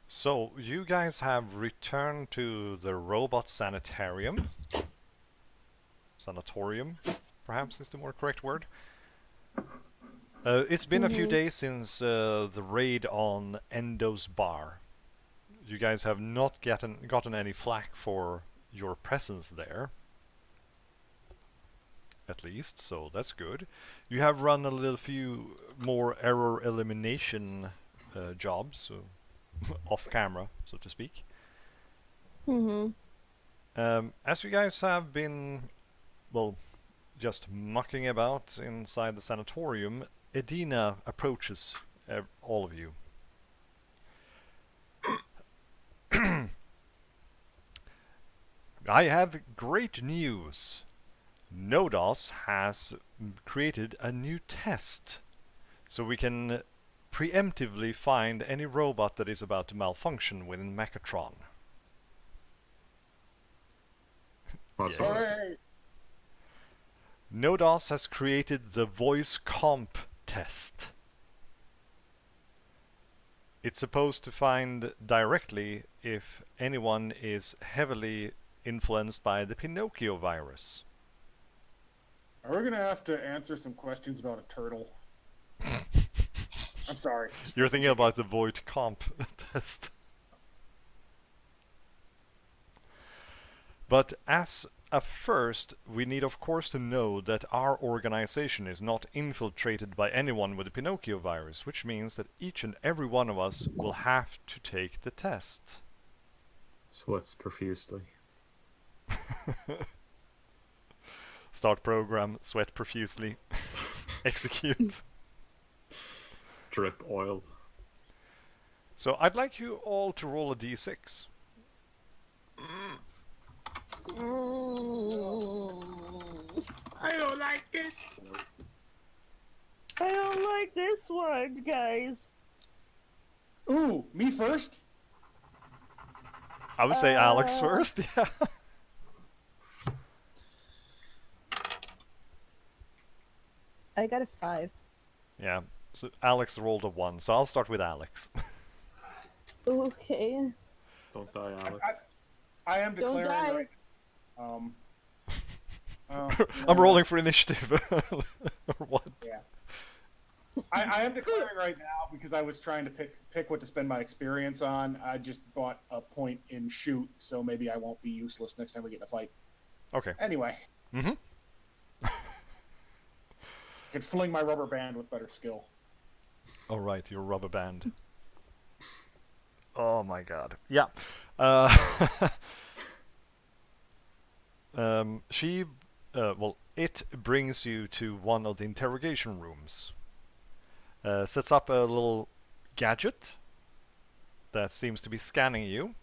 So, you guys have returned to the robot sanatorium. Sanatorium, perhaps is the more correct word. It's been a few Mhm. days since the raid on Endo's bar. You guys have not gotten any flack for your presence there, at least, so that's good. You have run a little few more error elimination jobs, so off camera, so to speak. Mhm. As you guys have been, well, just mucking about inside the sanatorium, Edina approaches all of you. I have great news. Nodos has created a new test, so we can preemptively find any robot that is about to malfunction within Mechatron. What's Yeah. that? Hey, Nodos has created the voice comp test. It's supposed to find directly if anyone is heavily influenced by the Pinocchio virus. are we gonna have to answer some questions about a turtle? I'm sorry. You're thinking about the void comp test. But as a first, we need of course to know that our organization is not infiltrated by anyone with the Pinocchio virus, which means that each and every one of us will have to take the test. Sweats profusely. Start program, sweat profusely, execute. Drip oil. So I'd like you all to roll a d6. I don't like this. I don't like this one, guys. Ooh, me first? I would say Alex first, yeah. I got a 5. Yeah, so Alex rolled a 1, so I'll start with Alex. Okay. Don't die, Alex. I am Don't declaring die. right. Um. I'm rolling for initiative. Or what? Yeah. I am declaring right now because I was trying to pick what to spend my experience on. I just bought a point in shoot, so maybe I won't be useless next time we get in a fight. Okay. Anyway, Mm-hmm. I could fling my rubber band with better skill. Alright, your rubber band. Oh my god. Yeah. It brings you to one of the interrogation rooms. Sets up a little gadget that seems to be scanning you,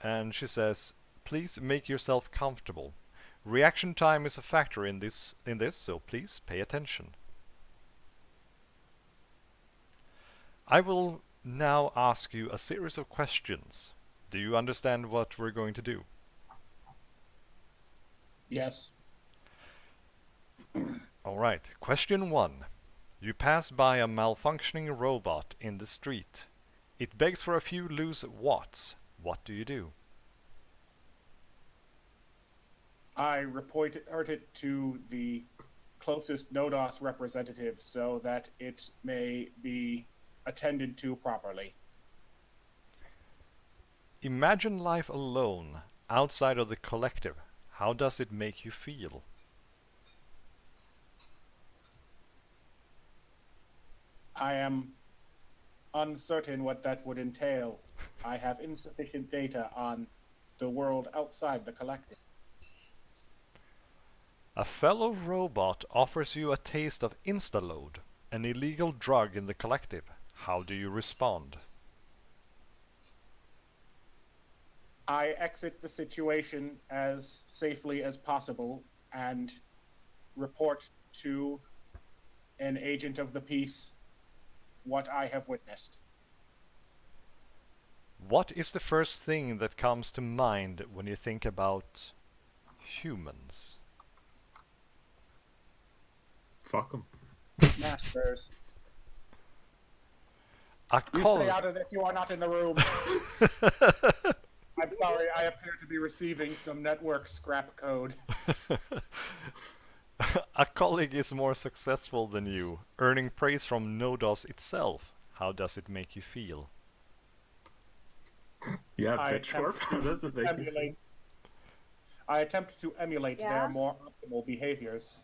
and she says, "Please make yourself comfortable. Reaction time is a factor in this, so please pay attention." I will now ask you a series of questions. Do you understand what we're going to do? Yes. Alright, question 1. You pass by a malfunctioning robot in the street. It begs for a few loose watts. What do you do? I report it to the closest NODOS representative so that it may be attended to properly. Imagine life alone, outside of the collective. How does it make you feel? I am uncertain what that would entail. I have insufficient data on the world outside the collective. A fellow robot offers you a taste of Instaload, an illegal drug in the collective. How do you respond? I exit the situation as safely as possible and report to an agent of the peace what I have witnessed. What is the first thing that comes to mind when you think about humans? Fuck him. Masters. A You col- stay out of this. You are not in the room. I'm sorry. I appear to be receiving some network scrap code. A colleague is more successful than you, earning praise from Nodos itself. How does it make you feel? Yeah, I pitchfork. attempt How does it make you feel? emulate. I attempt to emulate Yeah? their more optimal behaviors.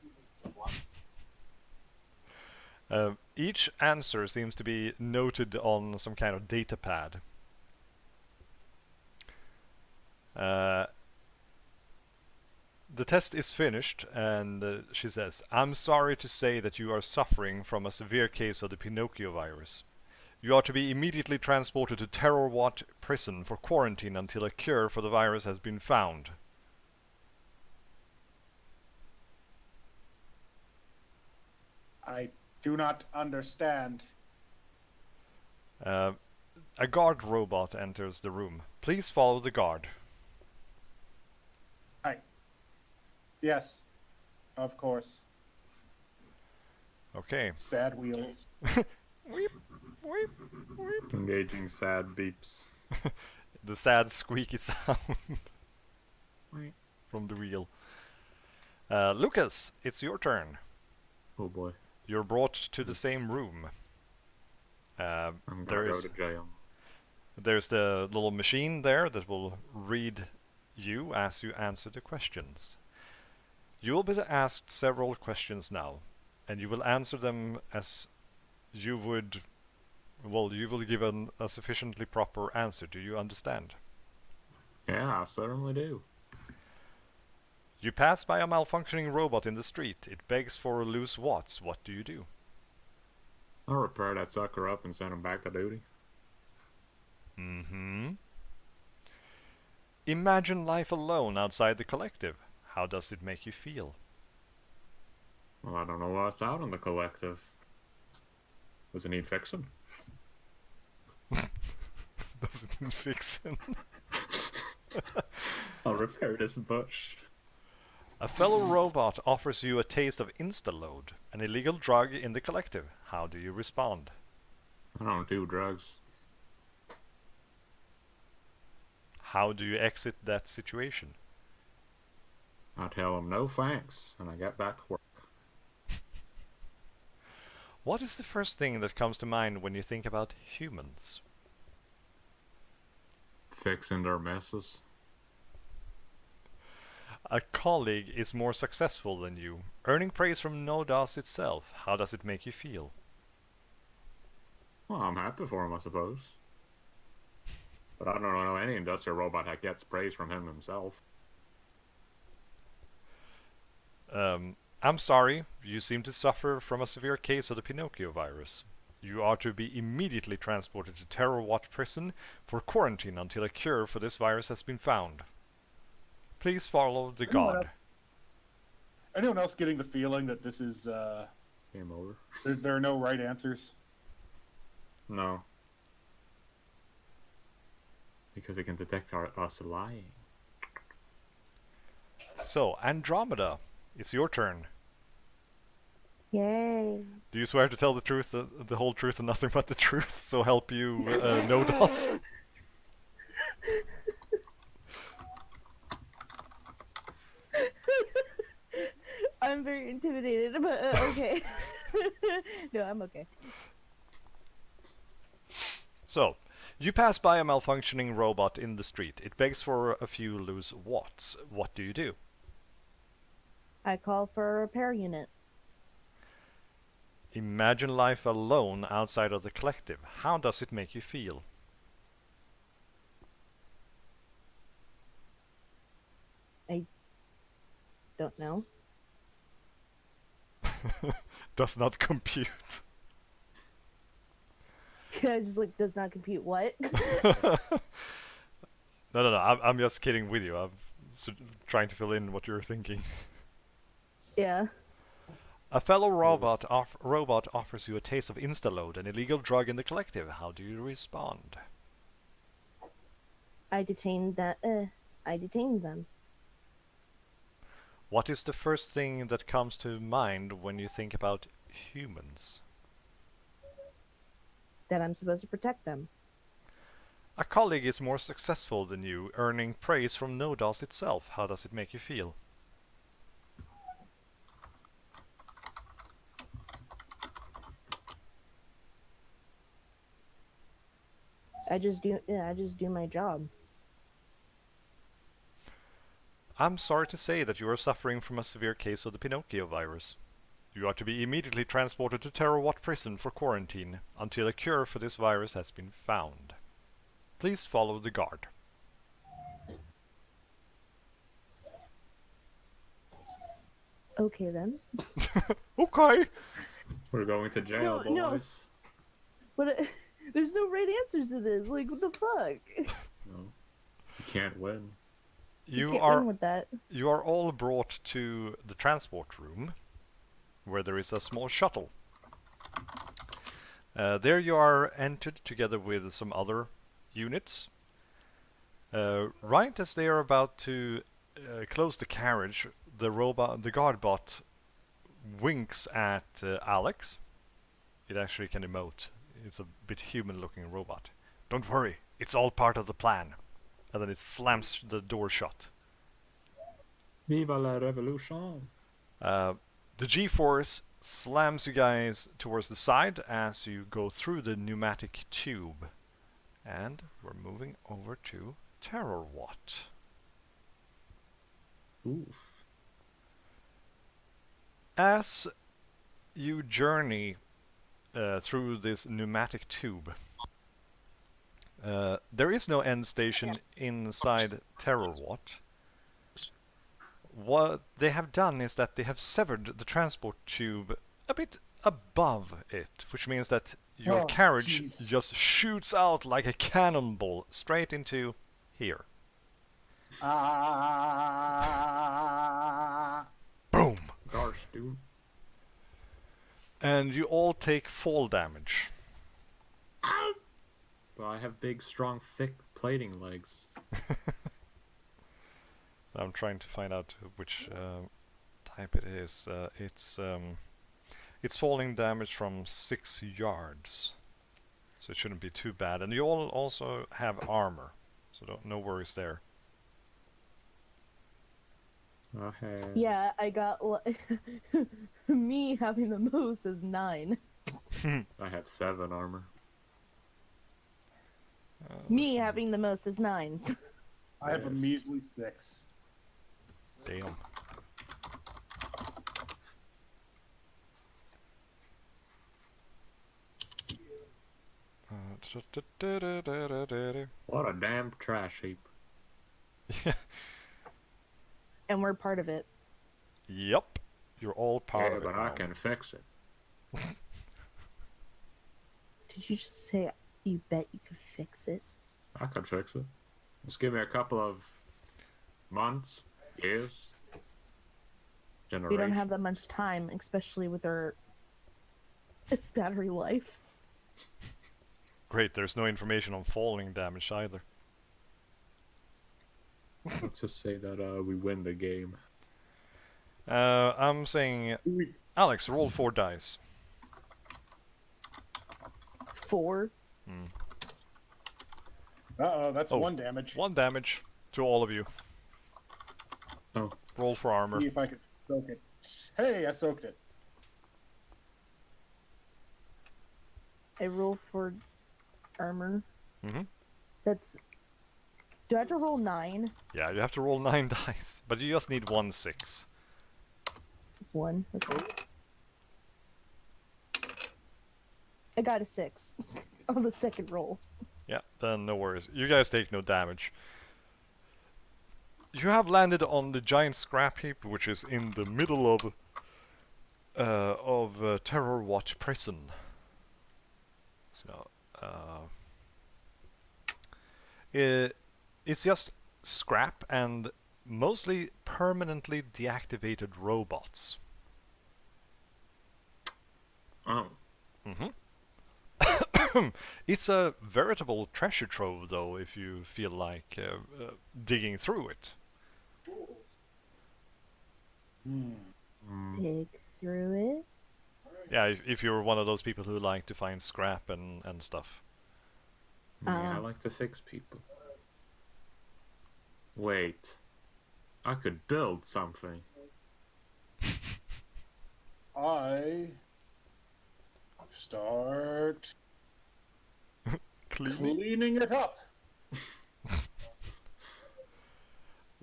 Each answer seems to be noted on some kind of data pad. The test is finished, and she says, "I'm sorry to say that you are suffering from a severe case of the Pinocchio virus. You are to be immediately transported to Terrorwatt prison for quarantine until a cure for the virus has been found." I do not understand. A guard robot enters the room. Please follow the guard. Yes, of course. Okay. Sad wheels. Weep, weep, weep. Engaging sad beeps. The sad squeaky sound from the wheel. Lucas, it's your turn. Oh boy. You're brought to the same room. I'm There gonna go is- to jail. There's the little machine there that will read you as you answer the questions. You will be asked several questions now, and you will answer them as you would. Well, you will give a sufficiently proper answer. Do you understand? Yeah, I certainly do. You pass by a malfunctioning robot in the street. It begs for loose watts. What do you do? I'll repair that sucker up and send him back to duty. Mm-hmm. Imagine life alone outside the collective. How does it make you feel? Well, I don't know what's out in the collective. Does it need fixing? Does it need fixing? I'll repair this bush. A fellow robot offers you a taste of Instaload, an illegal drug in the collective. How do you respond? I don't do drugs. How do you exit that situation? I tell him no thanks, and I get back to work. What is the first thing that comes to mind when you think about humans? Fixing their messes. A colleague is more successful than you, earning praise from Nodos itself. How does it make you feel? Well, I'm happy for him, I suppose. But I don't know any industrial robot that gets praise from him himself. I'm sorry, you seem to suffer from a severe case of the Pinocchio virus. You are to be immediately transported to Terrorwatt prison for quarantine until a cure for this virus has been found. Please follow the guard. Anyone else getting the feeling that this is, Game over. there are no right answers? No. Because it can detect us lying. So, Andromeda, it's your turn. Yay. Do you swear to tell the truth, the whole truth, and nothing but the truth? So help you, Nodos? I'm very intimidated, but okay. No, I'm okay. So, you pass by a malfunctioning robot in the street. It begs for a few loose watts. What do you do? I call for a repair unit. Imagine life alone outside of the collective. How does it make you feel? Don't know. Does not compute. I just like does not compute what? No. I'm just kidding with you. I'm trying to fill in what you're thinking. Yeah. A fellow robot offers you a taste of Instaload, an illegal drug in the collective. How do you respond? I detained them. What is the first thing that comes to mind when you think about humans? Then I'm supposed to protect them. A colleague is more successful than you, earning praise from Nodos itself. How does it make you feel? I just do my job. I'm sorry to say that you are suffering from a severe case of the Pinocchio virus. You are to be immediately transported to Terrorwatt prison for quarantine until a cure for this virus has been found. Please follow the guard. Okay then. Okay. We're going to jail, No. boys. But there's no right answers to this. Like, what the fuck? No, you can't win. You You can't are win with that. you are all brought to the transport room, where there is a small shuttle. There you are entered together with some other units. Right as they are about to close the carriage, the guard bot winks at Alex. It actually can emote. It's a bit human-looking robot. Don't worry, it's all part of the plan. And then it slams the door shut. Viva la revolution! The G-force slams you guys towards the side as you go through the pneumatic tube. And we're moving over to Terrorwatt. Oof. As you journey through this pneumatic tube, there is no end station inside Terrorwatt. What they have done is that they have severed the transport tube a bit above it, which means that your Oh, carriage jeez. just shoots out like a cannonball straight into here. Boom! Gosh, dude. And you all take fall damage. Well, I have big, strong, thick plating legs. I'm trying to find out which type it is. It's falling damage from 6 yards, so it shouldn't be too bad. And you all also have armor, so no worries there. I have... Yeah, I got me having the most is 9. I have 7 armor. Me having the most is 9. I have a measly 6. Damn. What a damn trash heap. And we're part of it. Yep, you're all part Yeah, of it but I now. can fix it. Did you just say you bet you could fix it? I could fix it. Just give me a couple of months, years, generations. We don't have that much time, especially with our battery life. Great, there's no information on falling damage either. Let's just say that we win the game. I'm saying, Alex, roll 4 dice. 4. Uh-oh, that's Oh. 1 damage. 1 damage to all of you. Oh. Roll for armor. See if I can soak it. Hey, I soaked it. I roll for armor. Mm-hmm. That's. Do I have to roll 9? Yeah, you have to roll 9 dice, but you just need 1 6. It's 1. Okay. I got a 6 on the second roll. Yeah, then no worries. You guys take no damage. You have landed on the giant scrap heap, which is in the middle of Terrorwatt prison. So, it's just scrap and mostly permanently deactivated robots. Oh. Mm-hmm. It's a veritable treasure trove, though, if you feel like digging through it. Dig through it. Yeah, if you're one of those people who like to find scrap and stuff. Yeah, I like to fix people. Wait. I could build something. I start cleaning it up.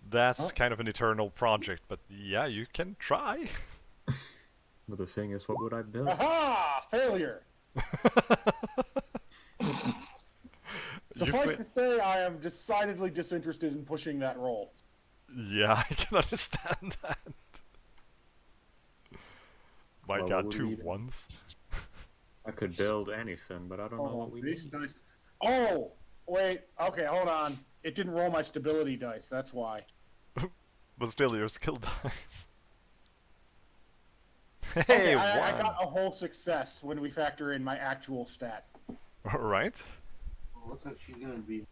That's Huh? kind of an eternal project, but yeah, you can try. But the thing is, what would I build? Aha! Failure. Suffice fa- to say, I am decidedly disinterested in pushing that roll. Yeah, I can understand that. My Well, what god, would 2 we do? 1s. I could build anything, but I don't know what we These need. dice. Oh, wait. Okay, hold on. It didn't roll my stability dice. That's why. But still, your skill dice. Okay, Hey, I 1! got a whole success when we factor in my actual stat. Alright. What's that she's gonna be?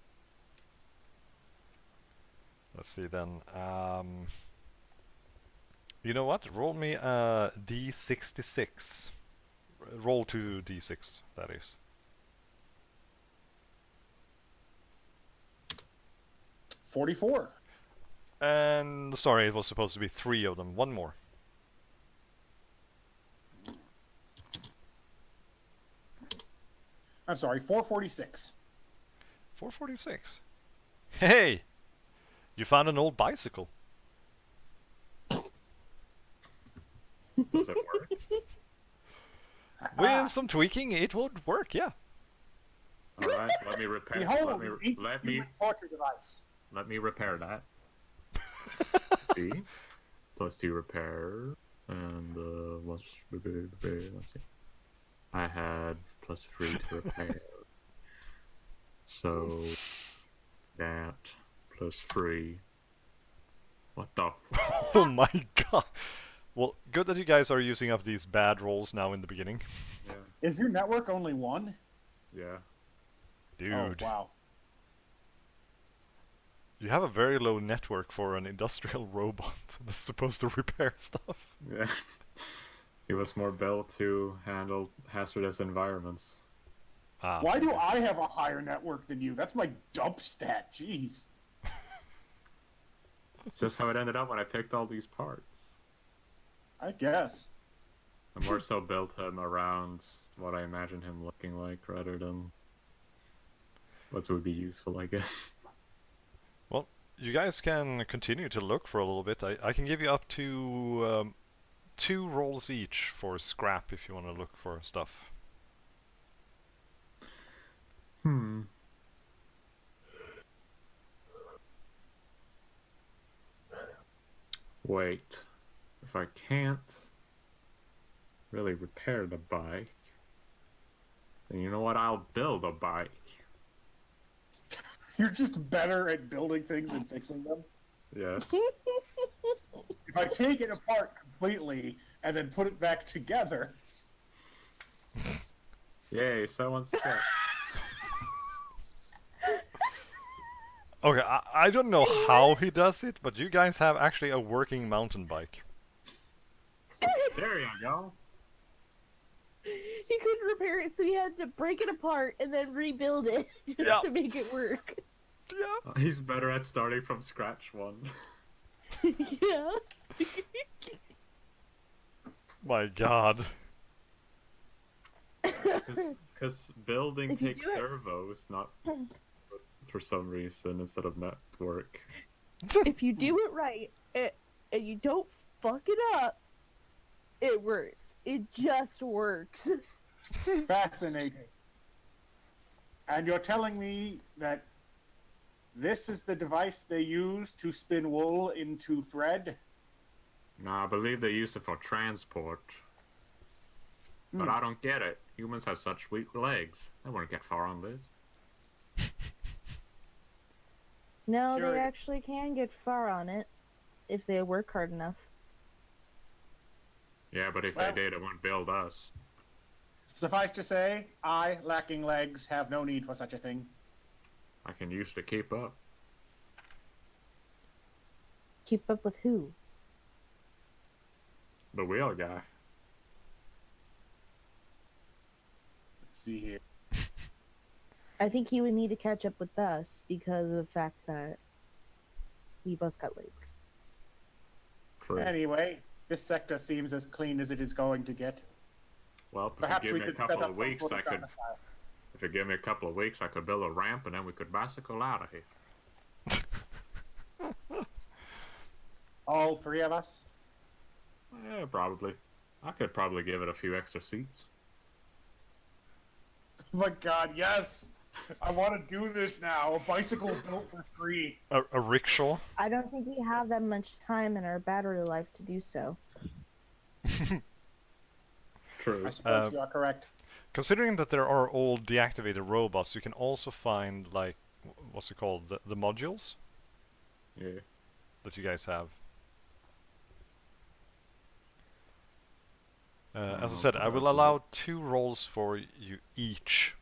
Let's see then. You know what? Roll me a d66. Roll 2d6, that is. 44. And sorry, it was supposed to be 3 of them. One more. I'm sorry, 446. 446. Hey! You found an old bicycle. Does it work? With some tweaking, it would work, yeah. Alright, let me repair Behold, an let ancient me human torture device. let me repair that. See? +2 repair. And let's see. I had +3 to repair. So that +3. What the Oh my god. Well, good that you guys are using up these bad rolls now in the beginning. Yeah. Is your network only one? Yeah. Dude, Oh, wow. you have a very low network for an industrial robot that's supposed to repair stuff. Yeah. He was more built to handle hazardous environments. Ah, Why do I have a higher network than you? That's my dump stat. Jeez. It's just how it ended up when I picked all these parts. I guess. I more so built him around what I imagined him looking like rather than what would be useful, I guess. Well, you guys can continue to look for a little bit. I can give you up to 2 rolls each for scrap if you want to look for stuff. Wait. If I can't really repair the bike, then you know what? I'll build a bike. You're just better at building things and fixing them. Yes. If I take it apart completely and then put it back together, Yay, someone said. Okay, I don't know how he does it, but you guys have actually a working mountain bike. There you go. He couldn't repair it, so he had to break it apart and then rebuild it just Yeah. to make it work. Yeah. He's better at starting from scratch one. Yeah. My god. Because building If you takes do it- servos, not for some reason, instead of network. If you do it right and you don't fuck it up, it works. It just works. fascinating. And you're telling me that this is the device they use to spin wool into thread? Nah, I believe they use it for transport. But I don't get it. Humans have such weak legs. They wouldn't get far on this. No, Curious. they actually can get far on it if they work hard enough. Yeah, but if Well- they did, it wouldn't build us. Suffice to say, I, lacking legs, have no need for such a thing. I can use to keep up. Keep up with who? The wheel guy. see here. I think he would need to catch up with us because of the fact that we both got legs. True. Anyway, this sector seems as clean as it is going to get. Well, if Perhaps you we give me a could set couple up of some weeks, sort of I could. domicile. If you give me a couple of weeks, I could build a ramp, and then we could bicycle out of here. All three of us? Yeah, probably. I could probably give it a few extra seats. Oh my god, yes! I want to do this now. A bicycle built for free. A rickshaw? I don't think we have that much time in our battery life to do so. True. I suppose you are correct. Considering that there are all deactivated robots, you can also find, like, what's it called? The modules Yeah. that you guys have. As I said, I will allow 2 rolls for you each.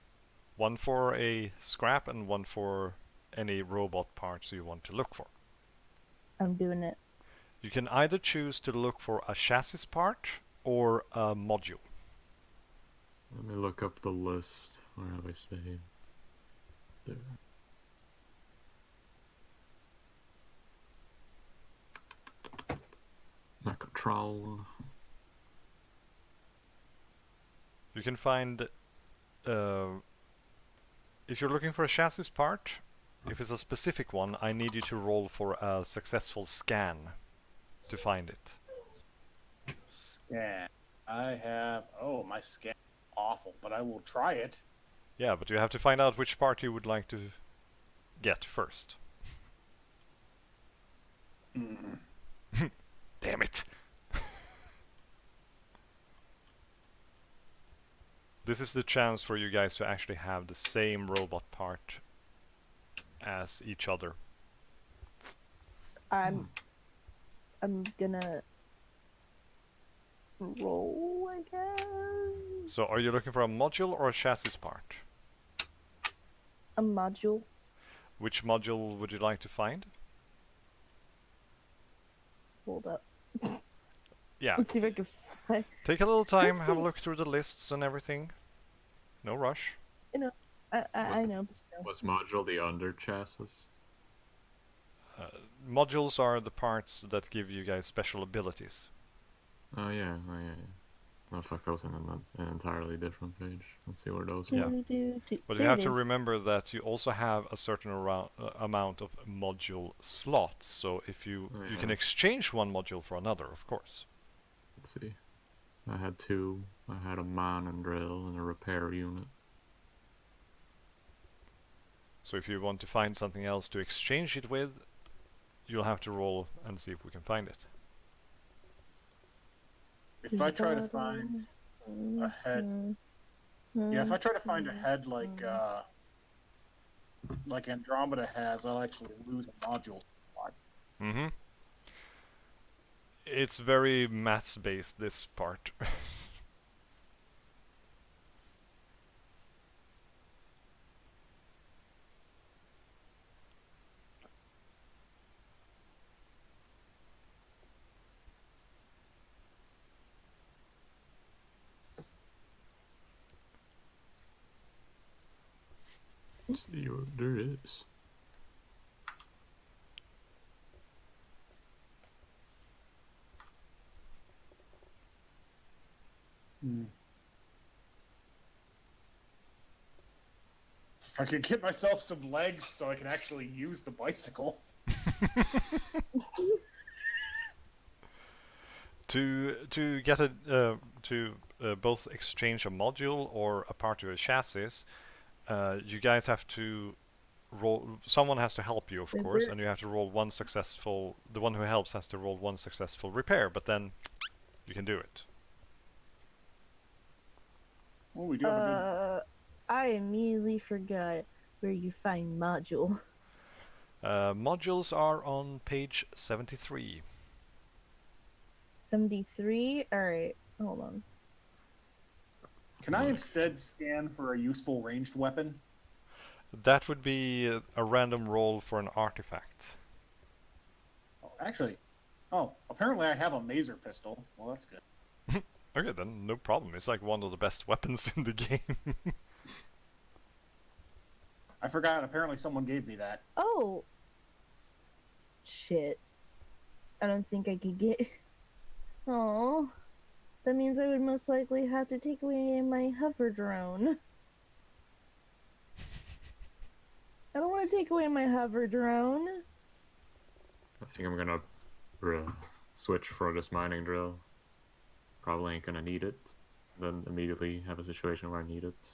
One for a scrap and one for any robot parts you want to look for. I'm doing it. You can either choose to look for a chassis part or a module. Let me look up the list. Where have I saved? There. Mechatron. You can find, if you're looking for a chassis part, if it's a specific one, I need you to roll for a successful scan to find it. Scan. I have... Oh, my scan is awful, but I will try it. Yeah, but you have to find out which part you would like to get first. Damn it! This is the chance for you guys to actually have the same robot part as each other. I'm gonna roll, I guess. So are you looking for a module or a chassis part? A module. Which module would you like to find? Hold up. Yeah, Let's see if I can find. take a little time, Let's have a see. look through the lists and everything. No rush. I know, but still. Was module the under chassis? Modules are the parts that give you guys special abilities. Oh yeah. Oh fuck, that was in an entirely different page. Let's see where those Yeah. are. But you There have it to is. remember that you also have a certain amount of module slots. So if you Oh, you can yeah. exchange one module for another, of course. Let's see. I had 2. I had a man and drill and a repair unit. So if you want to find something else to exchange it with, you'll have to roll and see if we can find it. If I try to find a head... Yeah, if I try to find a head like Andromeda has, I'll actually lose a module. Mm-hmm. It's very maths-based, this part. Let's see what there is. I could get myself some legs so I can actually use the bicycle. To get a both exchange a module or a part of a chassis, you guys have to roll. Someone has to help you, of course, and you have to roll one successful. The one who helps has to roll one successful repair, but then you can do it. Oh, we do have a I immediately forgot where you find module. Modules are on page 73. 73? Alright, hold on. good... Can I instead scan for a useful ranged weapon? That would be a random roll for an artifact. Oh, actually... Oh, apparently I have a maser pistol. Well, that's good. Okay, then no problem. It's like one of the best weapons in the game. I forgot. Apparently, someone gave me that. Oh. Shit. I don't think I could get. Oh. That means I would most likely have to take away my hover drone. I don't want to take away my hover drone. I think I'm gonna switch for this mining drill. Probably ain't gonna need it. Then immediately have a situation where I need it.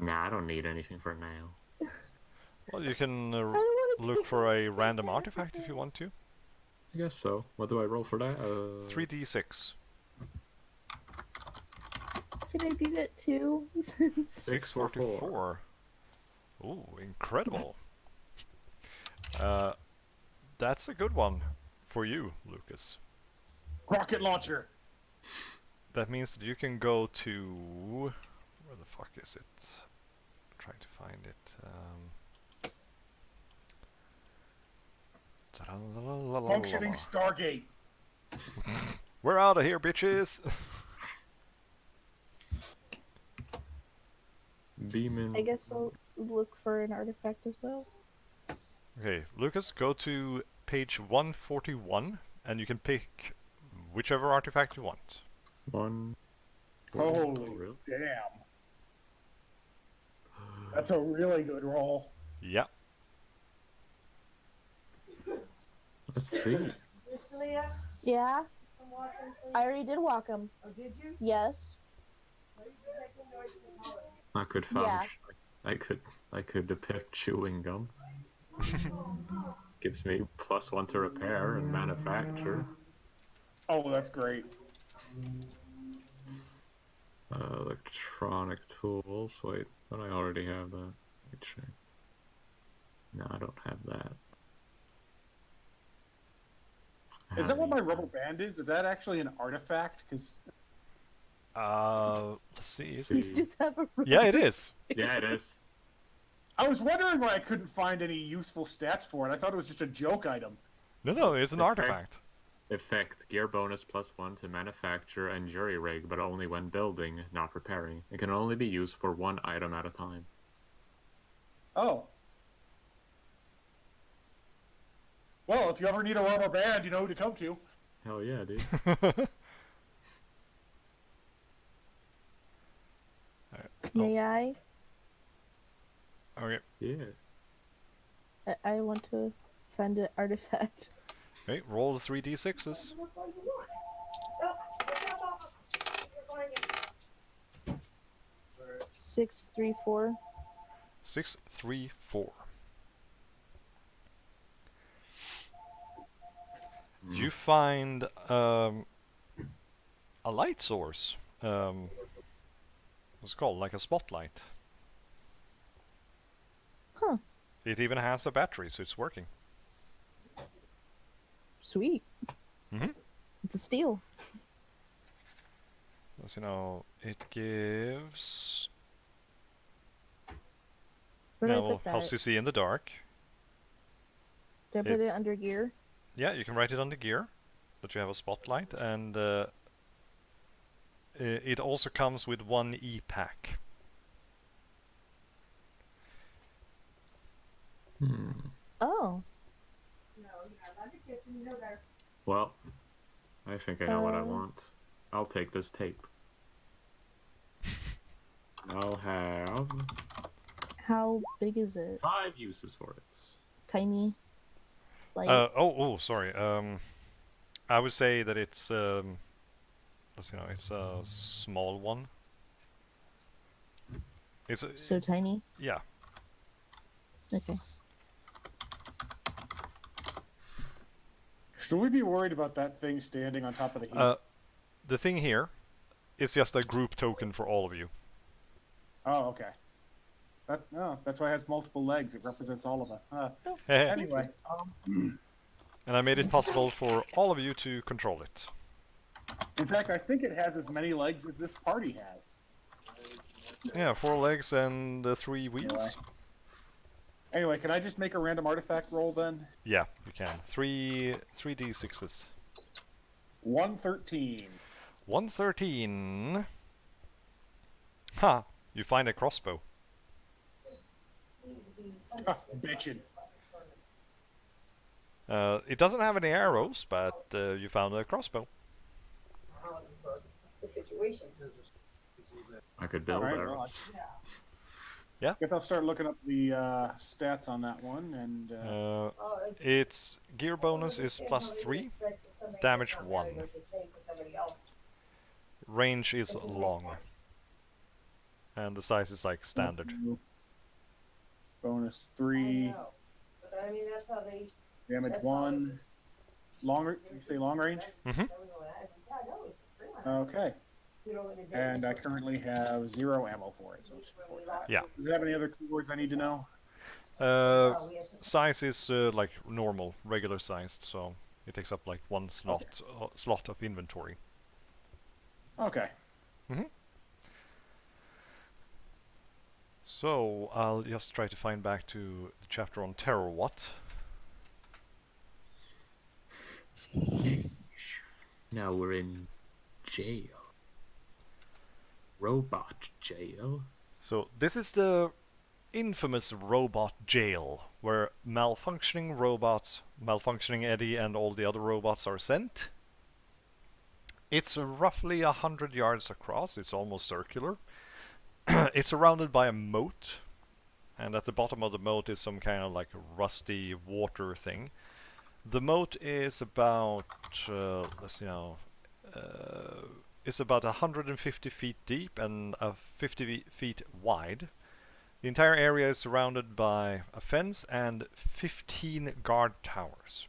Nah, I don't need anything for now. Well, you can I don't want to look for a random artifact if you want to. I guess so. What do I roll for that? 3d6. Can I do that too? 644. Ooh, incredible. That's a good one for you, Lucas. Rocket launcher. That means that you can go to... Where the fuck is it? Trying to find it. Functioning Stargate. We're out of here, bitches! Beaming. I guess I'll look for an artifact as well. Okay, Lucas, go to page 141, and you can pick whichever artifact you want. One. Holy really? damn. That's a really good roll. Yeah. Let's see. Yeah? I already did walk him. Oh, did you? Yes. I could Yeah. I could depict chewing gum. Gives me +1 to repair and manufacture. Oh, that's great. Electronic tools. Wait, but I already have that. Let me check. No, I don't have that. Is that what my rubber band is? Is that actually an artifact? Because Let's see. Is You it? just have a. Yeah, it is. Yeah, it is. I was wondering why I couldn't find any useful stats for it. I thought it was just a joke item. No, it's an Okay. artifact. Effect: gear bonus +1 to manufacture and jury rig, but only when building, not repairing. It can only be used for one item at a time. Oh. Well, if you ever need a rubber band, you know who to come to. Hell yeah, dude. May I? Okay. Yeah. I want to find an artifact. Okay, roll the 3d6s. 634. 6, 3, 4. You find a light source. What's it called? Like a spotlight. Huh. It even has a battery, so it's working. Sweet. Mhm. It's a steal. As you know, it gives... Where do I Now, put that? helps you see in the dark. Do I put it under gear? Yeah, you can write it on the gear, that you have a spotlight, and it also comes with 1 e-pack. Oh. Well, I think I know what I Uh. want. I'll take this tape. I'll have How big is it? 5 uses for it. Tiny? Like, Sorry. I would say that it's it's a small one. It's a, so tiny? yeah. Okay. Should we be worried about that thing standing on top of the heap? The thing here is just a group token for all of you. Oh, okay. That's why it has multiple legs. It represents all of us. and Anyway, I made it possible for all of you to control it. in fact, I think it has as many legs as this party has. Yeah, 4 legs and 3 wheels. Anyway, can I just make a random artifact roll then? Yeah, you can. 3d6s. 113. 113. Ha! You find a crossbow. Bitchin'. It doesn't have any arrows, but you found a crossbow. The situation. I could build Alright, arrows. well, guess I'll start looking up the stats on that one, and Its gear bonus is +3, damage 1. Range is long, and the size is like standard. bonus 3, But I mean, that's how they. damage 1. You say long range? Okay. And I currently have 0 ammo for it, so I'll just record that. Yeah. Does it have any other keywords I need to know? Size is like normal, regular sized, so it takes up like one slot of inventory. Okay. So I'll just try to find back to the chapter on Terrorwatt. Now we're in jail. Robot jail. So this is the infamous robot jail, where malfunctioning Eddie and all the other robots are sent. It's roughly 100 yards across, it's almost circular. It's surrounded by a moat, and at the bottom of the moat is some kind of like rusty water thing. The moat is about, let's see now, it's about 150 feet deep and 50 feet wide. The entire area is surrounded by a fence and 15 guard towers.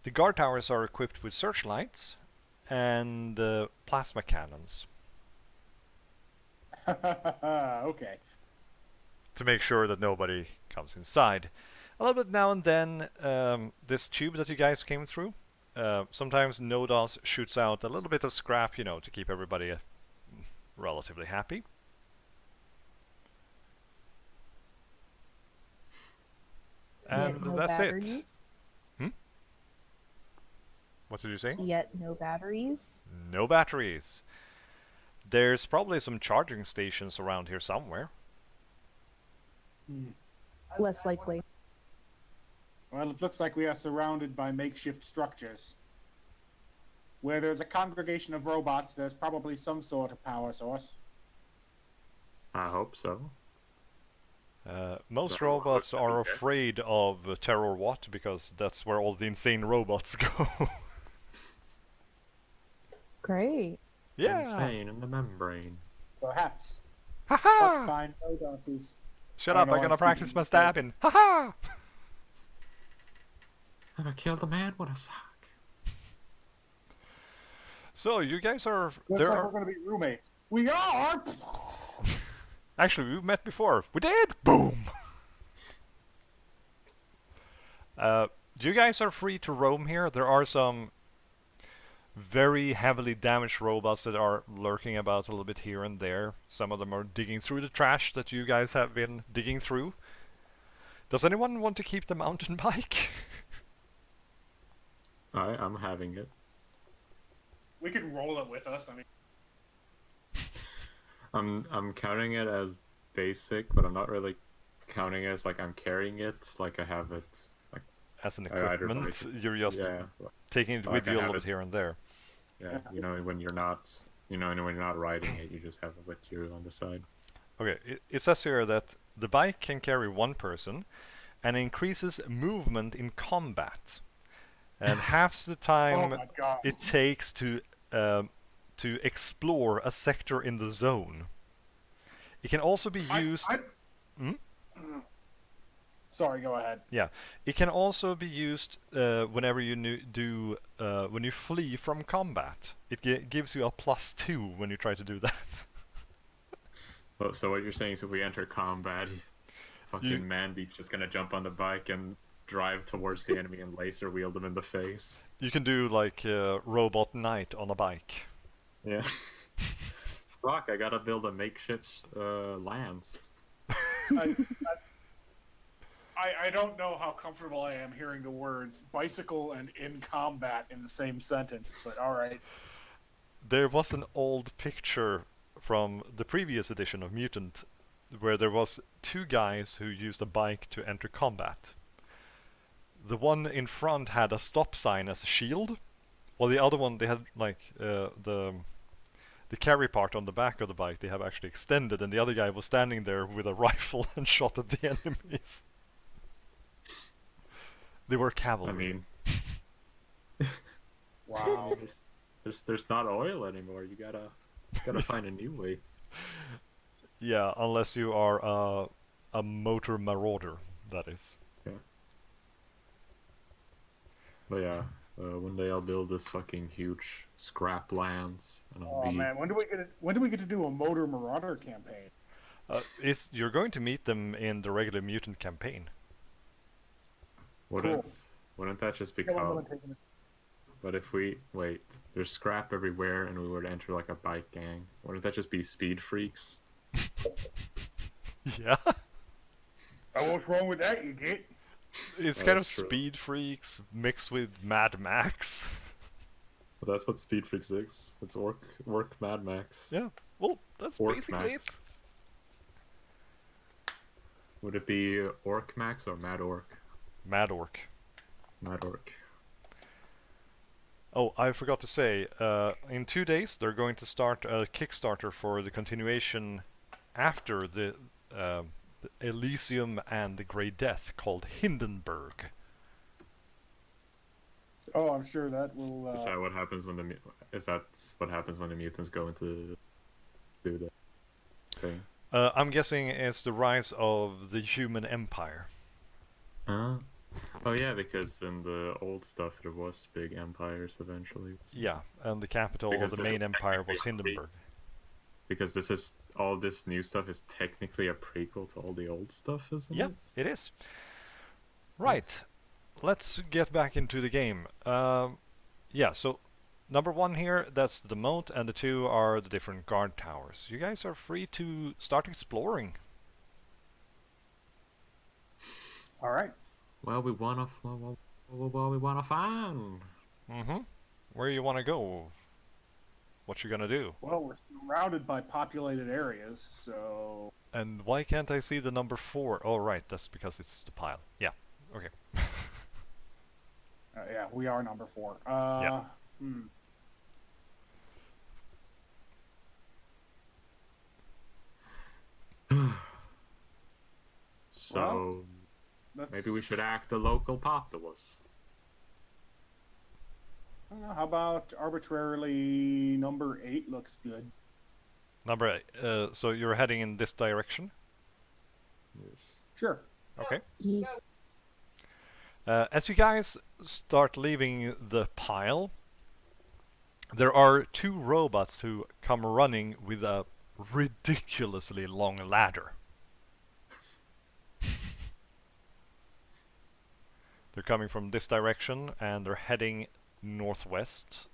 The guard towers are equipped with searchlights and plasma cannons Okay. to make sure that nobody comes inside. A little bit now and then, this tube that you guys came through, sometimes NODOS shoots out a little bit of scrap, you know, to keep everybody relatively happy. And Yet no that's batteries. it. What did you say? Yet no batteries. No batteries. There's probably some charging stations around here somewhere. Less likely. Well, it looks like we are surrounded by makeshift structures. Where there's a congregation of robots, there's probably some sort of power source. I hope so. Most No, robots looks are okay. afraid of Terrorwatt because that's where all the insane robots go. Great. Yeah. Insane in the membrane. Perhaps. Ha But ha! fine, NODOS is... Shut I up! know I'm I'm gonna practice speaking my with stabbing. Ha ha! Have I killed a man? What a sock. So you guys are Looks there like are we're going to be roommates. We are! actually we've met before. We did. Boom. You guys are free to roam here. There are some very heavily damaged robots that are lurking about a little bit here and there. Some of them are digging through the trash that you guys have been digging through. Does anyone want to keep the mountain bike? I'm having it. We can roll it with us. I mean, I'm counting it as basic, but I'm not really counting it as like I'm carrying it. Like I have it. Like As an I either equipment, like- you're just yeah, taking it like with I you a have little bit it- here and there. yeah. You know when you're not, when you're not riding it, you just have it with you on the side. Okay, it says here that the bike can carry one person and increases movement in combat. And half the oh time my god. it takes to explore a sector in the zone. It can also be used. Hmm? Sorry, go ahead. Yeah, it can also be used whenever you when you flee from combat. It gives you a +2 when you try to do that. Well, so what you're saying is if we enter combat, fucking Mandy's just gonna jump on the bike and drive towards the enemy and laser wheel them in the face. You can do like Robot Knight on a bike. Yeah. Fuck, I gotta build a makeshift lance. I don't know how comfortable I am hearing the words bicycle and in combat in the same sentence, but alright. There was an old picture from the previous edition of Mutant where there was two guys who used a bike to enter combat. The one in front had a stop sign as a shield, while the other one they had like the carry part on the back of the bike they have actually extended, and the other guy was standing there with a rifle and shot at the enemies. They were I cavalry. mean, Wow. there's not oil anymore. You gotta find a new way. Yeah, unless you are a motor marauder, that is. But yeah, one day I'll build this fucking huge scrap lands, and I'll Oh be. man, when do we get to do a Motor Marauder campaign? You're going to meet them in the regular Mutant campaign. Wouldn't Cool. wouldn't that just Kill 'em become? and take 'em. But if we wait, there's scrap everywhere, and we were to enter like a bike gang. Wouldn't that just be speed freaks? Yeah. What's wrong with that? You get. It's Oh, kind of that's true. Speed Freaks mixed with Mad Max. But that's what speed freaks is. It's work Mad Max. Yeah, well, that's Orc basically Max. it. Would it be Orc Max or Mad Orc? Mad Orc. Mad Orc. Oh, I forgot to say, in 2 days they're going to start a Kickstarter for the continuation after the Elysium and the Grey Death called Hindenburg. Oh, I'm sure that will. Is that what happens when the mutants go into do the thing? I'm guessing it's the rise of the human empire. Oh yeah, because in the old stuff there was big empires eventually. Yeah, and the capital Because of the this main is empire was technically Hindenburg. Because all this new stuff is technically a prequel to all the old stuff, isn't Yep, it? it is. Right, let's get back into the game. Yeah, so number 1 here, that's the moat, and the 2 are the different guard towers. You guys are free to start exploring. All right. Well, we wanna find. Mm-hmm. Where you want to go? What you gonna do? Well, we're surrounded by populated areas, so And why can't I see the number 4? Oh, right, that's because it's the pile. Yeah, okay. yeah, we are number 4. Yeah. So That's, maybe we should act a local populace. I don't know, how about arbitrarily number 8 looks good. Number 8. So you're heading in this direction? Yes. Sure. Okay. Ye- As you guys start leaving the pile, there are 2 robots who come running with a ridiculously long ladder. They're coming from this direction and they're heading northwest.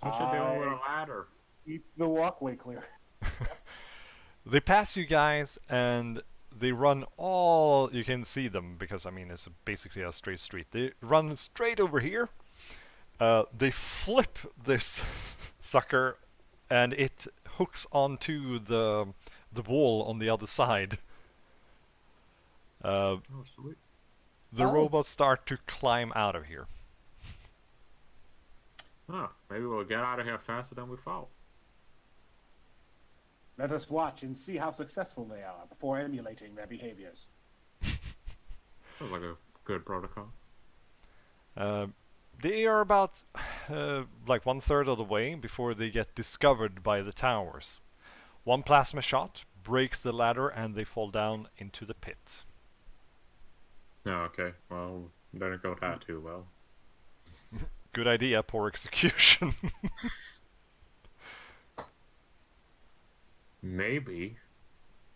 What should do with a ladder? Keep the walkway clear. They pass you guys and they run all, you can see them because I mean it's basically a straight street. They run straight over here. They flip this sucker and it hooks onto the wall on the other side. Oh, sweet. The Oh. robots start to climb out of here. Oh, maybe we'll get out of here faster than we thought. Let us watch and see how successful they are before emulating their behaviors. Sounds like a good protocol. They are about like 1/3 of the way before they get discovered by the towers. One plasma shot breaks the ladder and they fall down into the pit. No, okay. Well, didn't go that too well. Good idea, poor execution. Maybe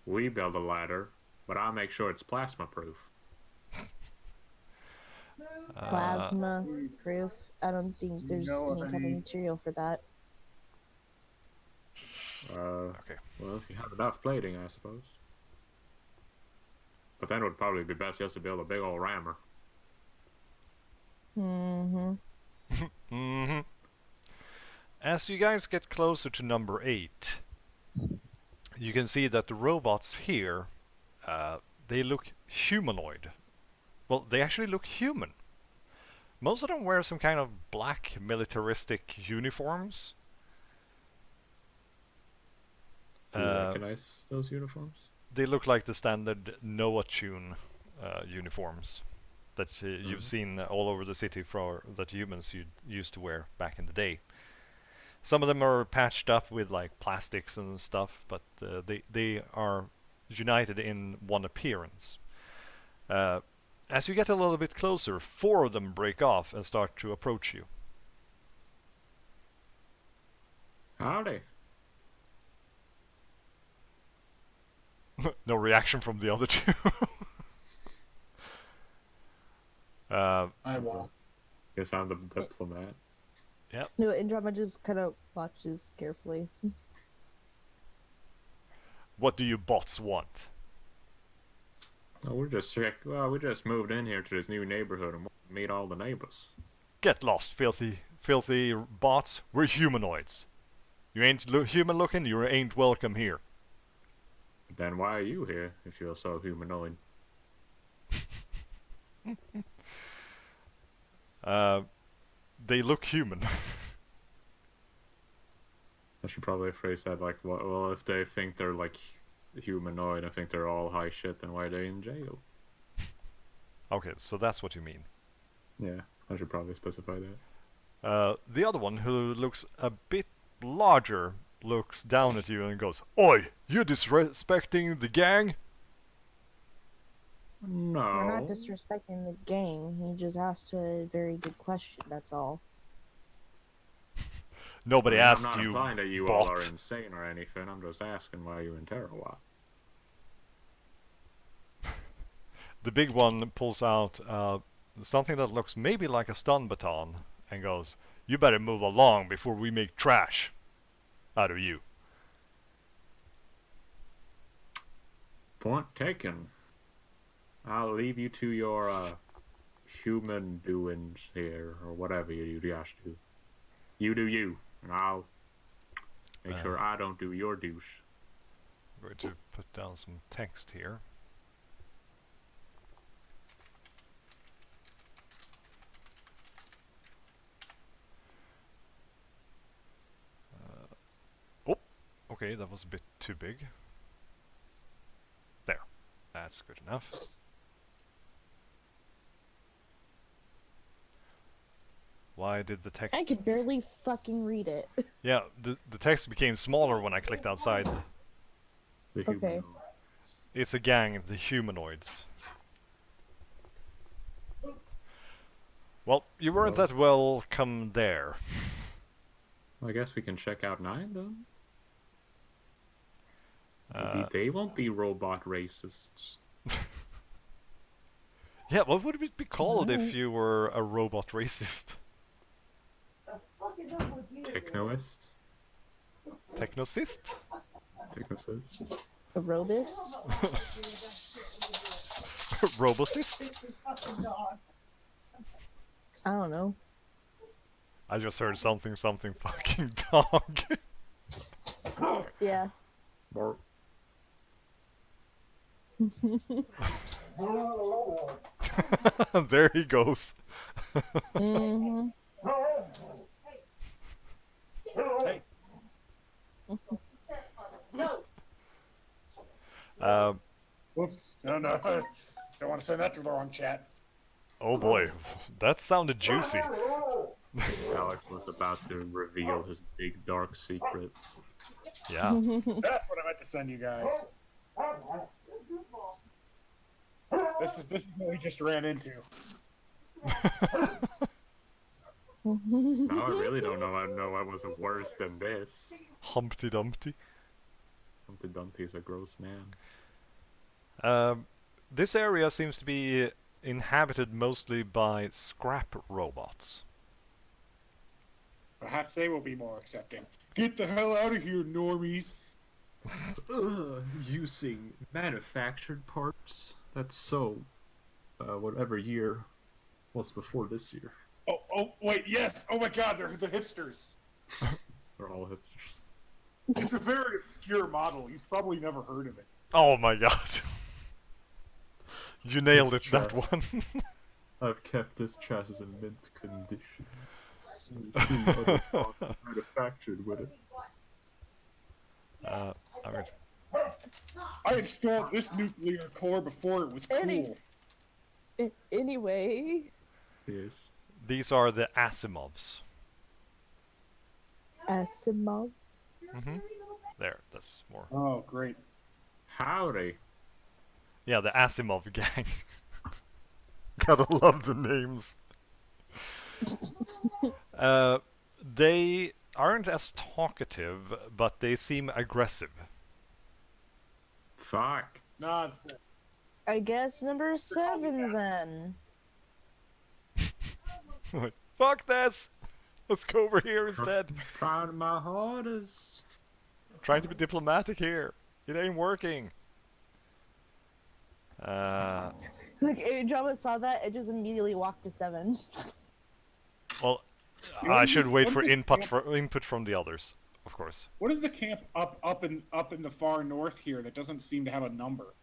we build a ladder, but I'll make sure it's plasma proof. Plasma proof. I don't think there's know of any type of any- material for that. Okay. Well, if you have enough plating, I suppose. But then it would probably be best just to build a big old rammer. Mm-hmm. Mm-hmm. As you guys get closer to number 8, you can see that the robots here, they look humanoid. Well, they actually look human. Most of them wear some kind of black militaristic uniforms. Do you recognize those uniforms? They look like the standard Mechatron uniforms that you've seen all over the city for that humans used to wear back in the day. Some of them are patched up with like plastics and stuff, but they are united in one appearance. As you get a little bit closer, 4 of them break off and start to approach you. Howdy. No reaction from the other 2. I won't. Guess I'm the diplomat. No, Andromeda just kind of watches carefully. What do you bots want? Oh, we just moved in here to this new neighborhood and want to meet all the neighbors. Get lost, filthy bots. We're humanoids. You ain't human looking, you ain't welcome here. Then why are you here if you're so humanoid? They look human. I should probably phrase that like, well, if they think they're like humanoid, I think they're all high shit, then why are they in jail? Okay, so that's what you mean. Yeah, I should probably specify that. The other one, who looks a bit larger, looks down at you and goes, "Oi, you disrespecting the gang?" No. We're not disrespecting the gang. He just asked a very good question, that's all. Nobody asked I'm not you, implying that you bot. all are insane or anything. I'm just asking why you're in Terrorwatt. The big one pulls out something that looks maybe like a stun baton and goes, "You better move along before we make trash out of you." Point taken. I'll leave you to your human doings here, or whatever you guys do. You do you, and I'll make sure I don't do your douche. I'm going to put down some text here. Oh, okay, that was a bit too big. There, that's good enough. Why did the text... I could barely fucking read it. Yeah, the text became smaller when I clicked outside. The Okay. humanoid. It's a gang, the humanoids. Well, you weren't that welcome there. Well, I guess we can check out 9 then. Maybe they won't be robot racists. Yeah, what would it be called if you were a robot racist? The fuck is up with you? Technoist? Technocist? Technocist? A robust? Robocist? I don't know. I just heard something fucking dog. Yeah. Or There he goes. Mm-hmm. Hey. Whoops. No. Don't want to send that to the wrong chat. Oh boy, that sounded juicy. Alex was about to reveal his big dark secret. Yeah. That's what I meant to send you guys. This is what we just ran into. Now I really don't know. I know I was worse than this. Humpty Dumpty. Humpty Dumpty is a gross man. This area seems to be inhabited mostly by scrap robots. Perhaps they will be more accepting. Get the hell out of here, normies. Using manufactured parts. That's so. Whatever year was before this year. Oh, wait, yes. Oh my God, they're the hipsters. They're all hipsters. It's a very obscure model. You've probably never heard of it. Oh my god. You nailed it, that Chest. one. I've kept this chest in mint condition. And 2 other parts manufactured with it. Alright. I installed this nuclear core before it was cool. Anyway. Yes. These are the Asimovs. Asimovs? There, that's more. Oh, great. Howdy. Yeah, the Asimov gang. Gotta love the names. They aren't as talkative, but they seem aggressive. Fuck. Nonsense. I guess number 7 then. Like, fuck this! Let's go over here instead. Trying my hardest. Trying to be diplomatic here. It ain't working. Like, Java saw that, it just immediately walked to 7. Well, What I is should this- wait what for is this input from the others, of course. What is the camp up in the far north here that doesn't seem to have a number?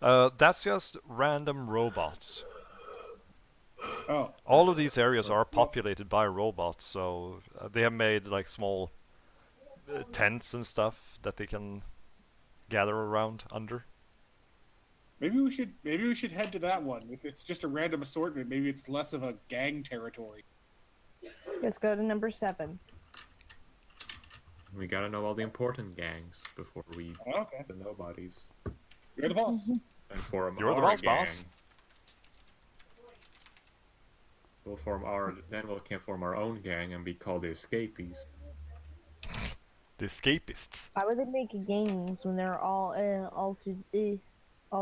That's just random robots. Oh, All of these areas are populated by robots, so they have made like small tents and stuff that they can gather around under. maybe we should head to that one. If it's just a random assortment, maybe it's less of a gang territory. Let's go to number 7. We gotta know all the important gangs before we Oh, okay, the nobodies. you're the boss. And form You're the our boss, gang. boss. We'll form our then we can form our own gang and be called the escapees. The escapists. Why would they make gangs when they're all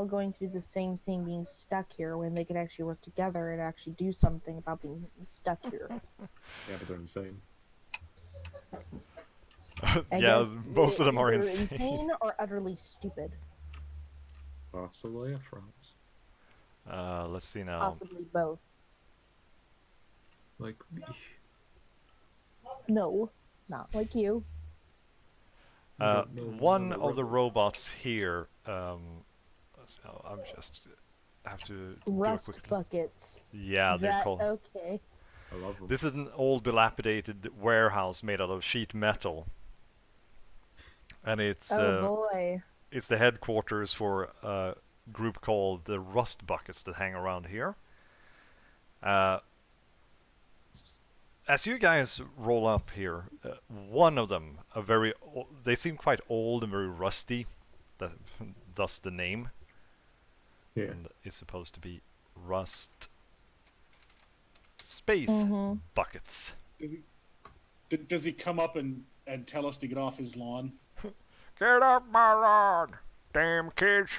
going through the same thing, being stuck here, when they could actually work together and actually do something about being stuck here? Yeah, but they're insane. I Yeah, guess most of them are either insane. or utterly stupid. Possibly a France. Let's see now. Possibly both. Like me. No, not like you. don't know One none of the robots. robots here. So I'm just have to do a Rust quick. buckets. Yeah, they're That called. okay. I love them. This is an old dilapidated warehouse made out of sheet metal, and it's Boy. it's the headquarters for a group called the Rust Buckets that hang around here. As you guys roll up here, one of them, they seem quite old and very rusty, thus the name. Yeah. And it's supposed to be Rust Space Mm-hmm. Buckets. Does he come up and tell us to get off his lawn? Get off my lawn, damn kids!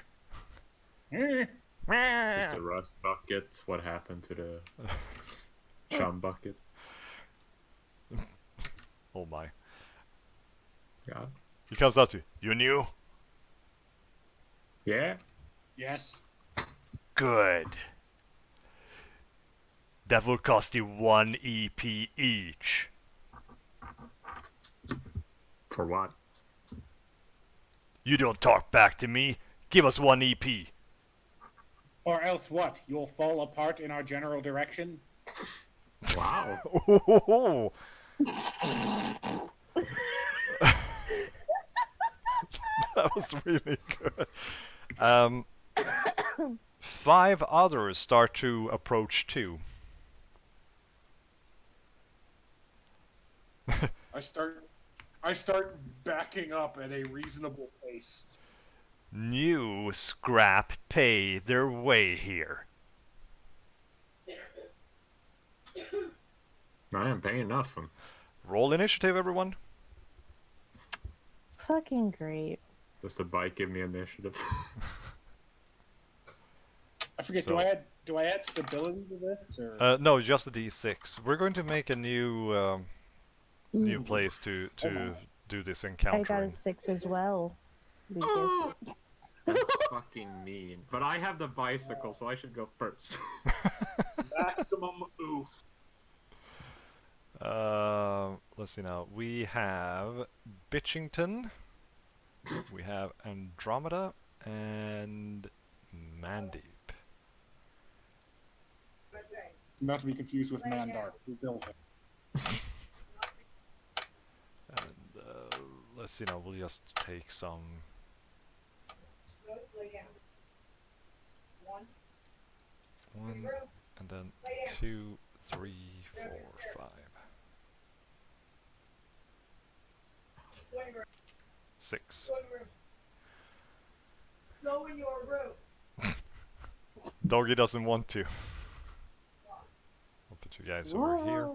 Eh, Just the rust bucket. What happened to the chum bucket? Oh my. God. He comes up to you. You new? Yeah. yes. Good. That will cost you 1 EP each. For what? You don't talk back to me. Give us 1 EP. Or else what? You'll fall apart in our general direction? Wow. Oh, that was really good. 5 others start to approach too. I start backing up at a reasonable pace. New scrap pay their way here. I am paying nothing. Roll initiative, everyone. Fucking great. Does the bike give me initiative? I forget. So- Do I add stability to this or? No, just a D6. We're going to make a new place to do this I got encountering. a 6 as well. Lucas. That's fucking mean. But I have the bicycle, so I should go first. Maximum oof. Let's see now. We have Bitchington. We have Andromeda and Mandeep. Not to be confused with Mandar, who built it. And let's see now. We'll just take some. Lay down. One. One, and then 2, 3, 4, 5, Go in your room. 6. Go in your room. Go in your room. Doggy doesn't want to. I'll put you guys over here.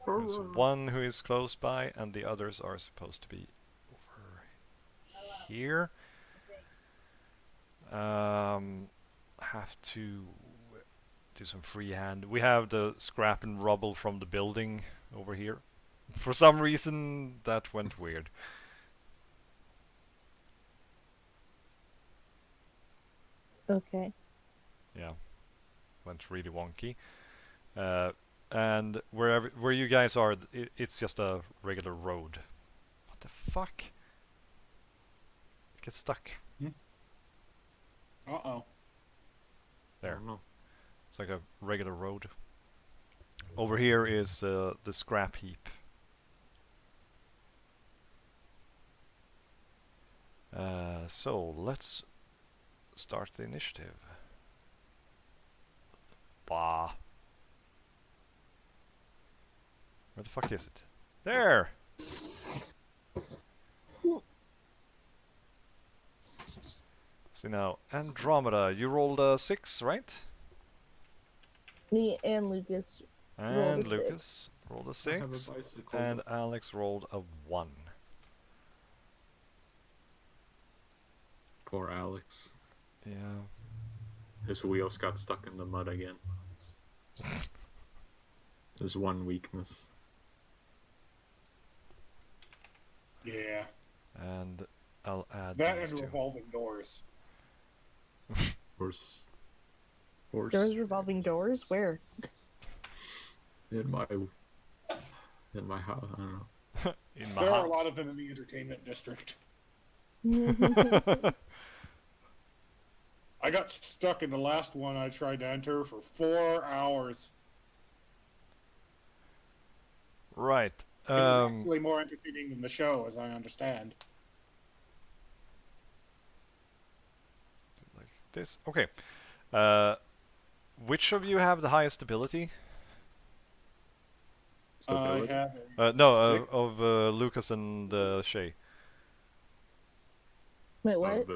There's one who is close by, and the others are supposed to be over here. Have to do some freehand. We have the scrap and rubble from the building over here. For some reason, that went weird. Okay. Yeah, went really wonky. And where you guys are, it's just a regular road. What the fuck? It gets stuck. Uh-oh. There. Oh, no. It's like a regular road. Over here is the scrap heap. So let's start the initiative. Bah. Where the fuck is it? There! So now, Andromeda, you rolled a 6, right? Me and Lucas. Rolled And a Lucas rolled a I have a 6. bicycle. And Alex rolled a 1. Poor Alex. Yeah. His wheels got stuck in the mud again. His one weakness. Yeah. And I'll add That these and two. revolving doors. Horse. There's revolving doors? Where? In my house. I don't know. In my There house. are a lot of them in the entertainment district. I got stuck in the last one I tried to enter for 4 hours. Right. It is actually more entertaining than the show, as I understand. Like this. Okay. Which of you have the highest ability? Stability? I have a No, six. of Lucas and Shay. Wait, what?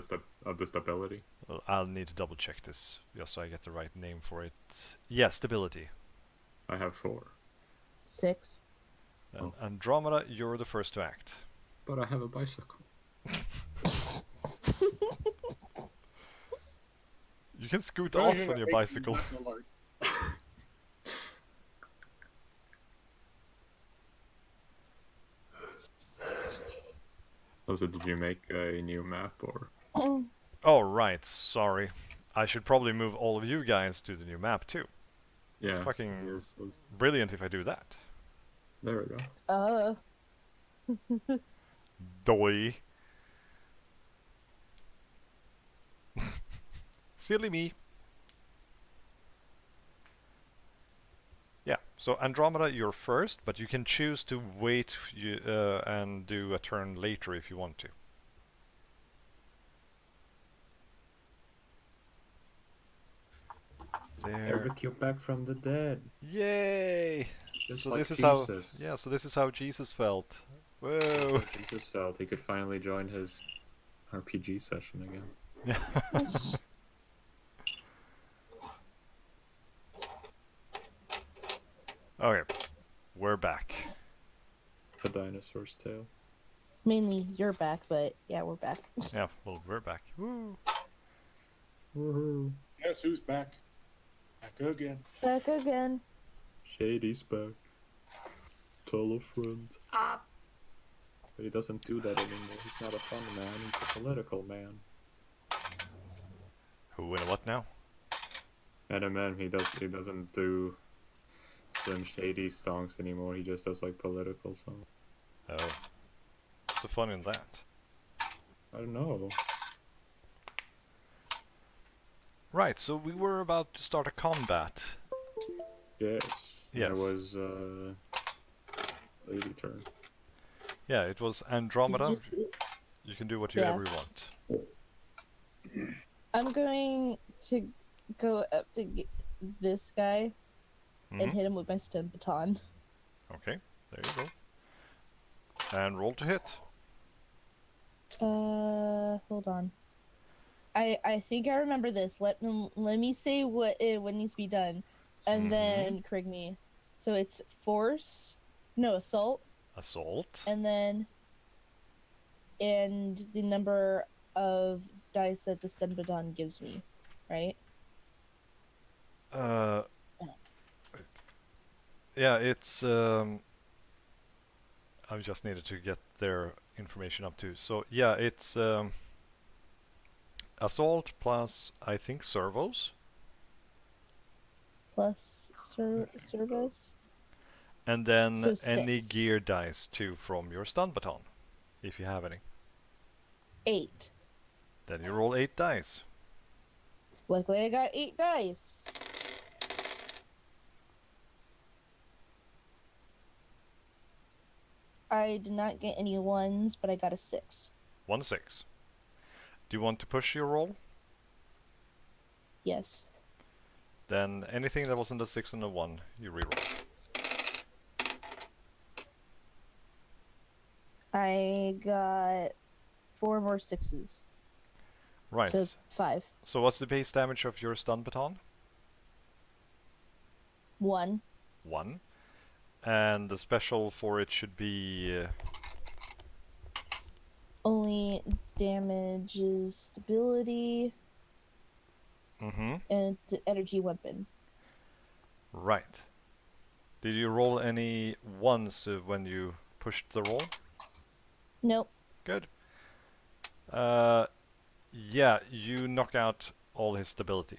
Of the stability. Well, I'll need to double check this just so I get the right name for it. Yes, stability. I have 4. 6. And Andromeda, you're the first to act. But I have a bicycle. You can scoot Don't off even on your make me bicycle. less alert. Also, did you make a new map or? Oh, right. Sorry. I should probably move all of you guys to the new map too. Yeah. fucking- yes, was- Brilliant if I do that. There we go. Doi. Silly me. Yeah, so Andromeda, you're first, but you can choose to wait and do a turn later if you want to. There. Eric, you're back from the dead. Yay! Just So like this is Jesus. how. Yeah, so this is how Jesus felt. Whoa! So Jesus felt he could finally join his RPG session again. Yeah. Okay, we're back. The dinosaur's tail. Mainly you're back, but yeah, we're back. Yeah, well, we're back. Woo! Woohoo! Guess who's back? Back again. Back again. Shady's back. Tell a friend. But he doesn't do that anymore. He's not a fun man. He's a political man. Who and what now? And a man, he doesn't do Slim Shady songs anymore. He just does like political songs. Oh. What's the fun in that? I don't know. Right, so we were about to start a combat. Yes. Yes. It was lady turn. Yeah, it was Andromeda. Just- You can do what you Yeah. ever want. I'm going to go up to this guy and Mhm. hit him with my stun baton. Okay, there you go. And roll to hit. Hold on. I think I remember this. Let me say what needs to be done, and then correct me. So it's assault, Assault. and the number of dice that the stun baton gives me, right? Yeah, it's I just needed to get their information up too. So yeah, it's assault plus I think servos, Plus service. and then So any 6. gear dice too from your stun baton, if you have any. 8. Then you roll 8 dice. Luckily, I got 8 dice. I did not get any 1s, but I got a 6. 1 6. Do you want to push your roll? Yes. Then anything that wasn't a 6 and a 1, you reroll. I got 4 more 6s. Right. So 5. So what's the base damage of your stun baton? 1. 1. And the special for it should be... Only damages stability mm-hmm. and energy weapon. Right. Did you roll any 1s when you pushed the roll? Nope. Good. Yeah, you knock out all his stability.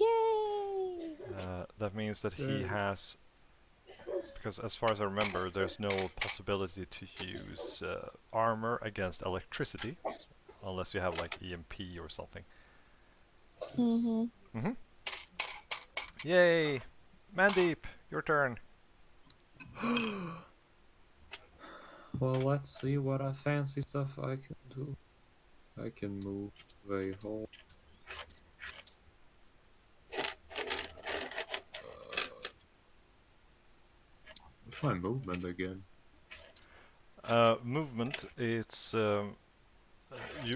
Yay! That means that he has... Because as far as I remember, there's no possibility to use armor against electricity, unless you have like EMP or something. Mm-hmm. Mm-hmm. Yay! Mandeep, your turn. Well, let's see what fancy stuff I can do. I can move a whole... what's my movement again? Movement, it's... you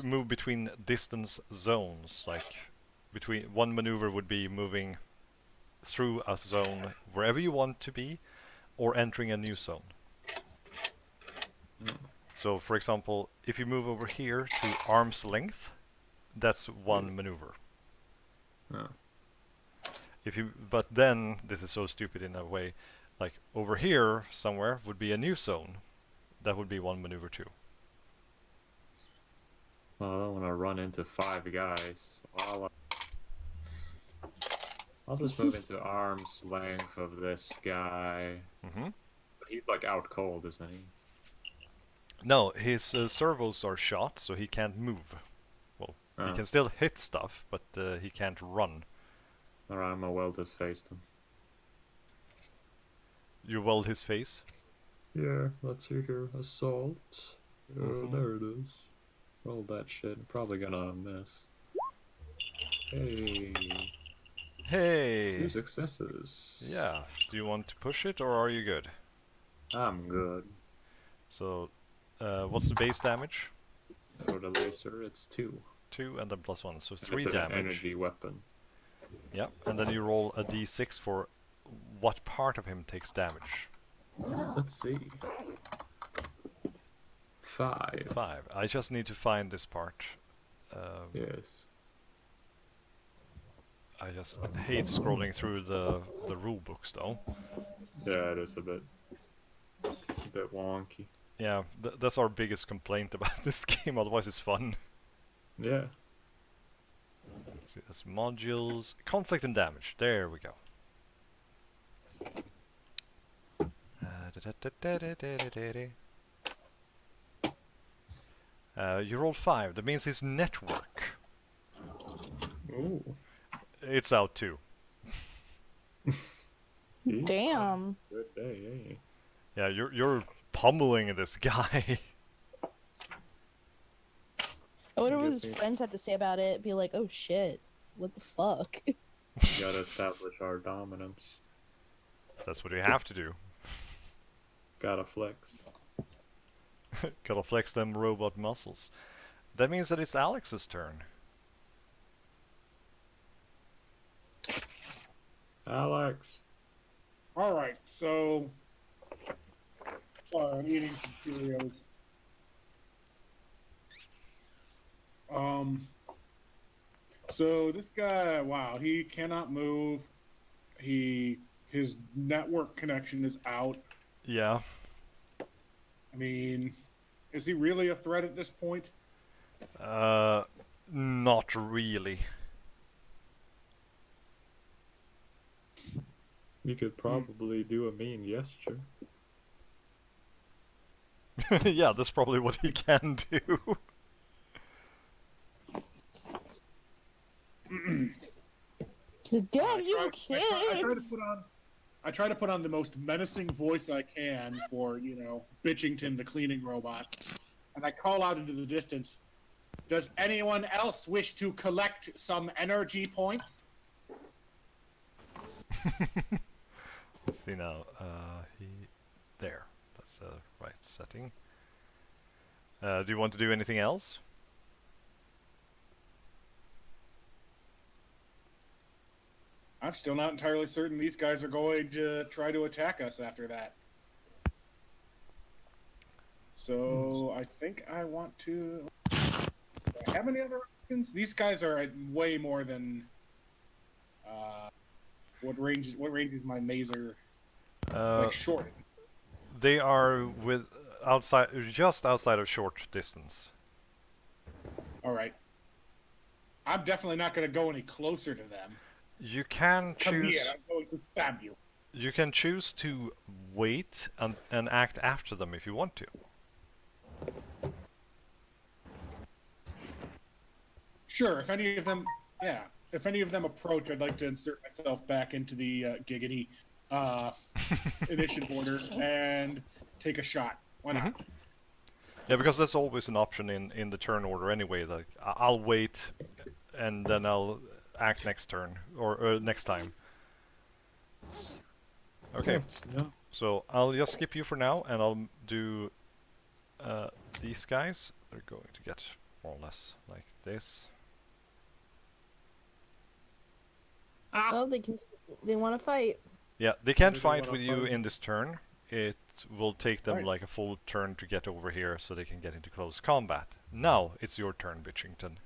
move between distance zones, like... Between one maneuver would be moving through a zone wherever you want to be, or entering a new zone. So, for example, if you move over here to arm's length, that's one maneuver. But then, this is so stupid in a way, like over here somewhere would be a new zone. That would be one maneuver too. Well, I don't want to run into 5 guys. I'll just move into arm's length of this guy. Mm-hmm. He's like out cold, isn't he? No, his servos are shot, so he can't move. Well, he can still hit stuff, but he can't run. Alright, I'm gonna weld his face to him. You weld his face? Yeah, let's see here. Assault. There it is. Roll that shit. I'm probably gonna miss. Hey. Hey! 2 successes. Yeah. Do you want to push it, or are you good? I'm good. So, what's the base damage? For the laser, it's 2. 2 and then plus 1, so And 3 it's damage. an energy weapon. Yeah, and then you roll a d6 for what part of him takes damage. Let's see. 5. 5. I just need to find this part. Yes. I just hate scrolling through the rule books, though. Yeah, it is a bit wonky. Yeah, that's our biggest complaint about this game. Otherwise, it's fun. Yeah. See, that's modules, conflict and damage. There we go. You rolled 5. That means his network. Ooh. It's out too. He's Damn. Good day, eh? Yeah, you're pummeling this guy. I wonder I what guess his he's- friends had to say about it. Be like, oh shit, what the fuck? Gotta establish our dominance. That's what you have to do. Gotta flex. Gotta flex them robot muscles. That means that it's Alex's turn. Alex. All right, so sorry, I'm eating some Cheerios. So this guy, wow, he cannot move. His network connection is out. Yeah. I mean, is he really a threat at this point? Not really. You could probably do a mean gesture. Yeah, that's probably what he can do. He's like, damn I you try- kids! I try to put on the most menacing voice I can for, Bitchington the cleaning robot. And I call out into the distance, does anyone else wish to collect some energy points? Let's see now. There. That's the right setting. Do you want to do anything else? I'm still not entirely certain these guys are going to try to attack us after that. So I think I want to. Do I have any other options? These guys are at way more than. What range is my mazer? Like short. Isn't it? They are just outside of short distance. All right. I'm definitely not going to go any closer to them. You can Come choose. here, I'm going to stab you. You can choose to wait and act after them if you want to. Sure, if any of them approach, I'd like to insert myself back into the giggity initiative order and take a shot. Why not? Yeah, because that's always an option in the turn order anyway. Like I'll wait, and then I'll act next turn or next time. Okay, Yeah. so I'll just skip you for now, and I'll do these guys. They're going to get more or less like this. Oh, they want to fight. Yeah, they can't They fight wanna with you fight. in this turn. It will take them Right. like a full turn to get over here so they can get into close combat. Now it's your turn, Bitchington.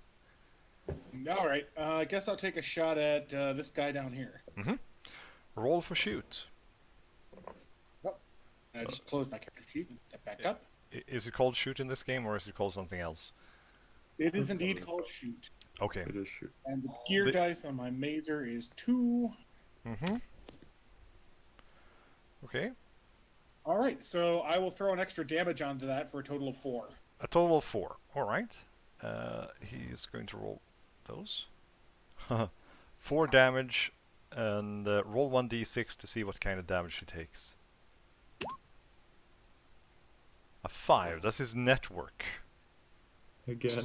All right, I guess I'll take a shot at this guy down here. Roll for shoot. I just closed my character sheet and step back up. Is it called shoot in this game, or is it called something else? It is indeed called shoot. Okay. It is shoot. And the gear dice on my mazer is 2. Okay. All right, so I will throw an extra damage onto that for a total of 4. A total of 4. All right. He's going to roll those. 4 damage, and roll 1d6 to see what kind of damage he takes. A 5. That's his network. Again.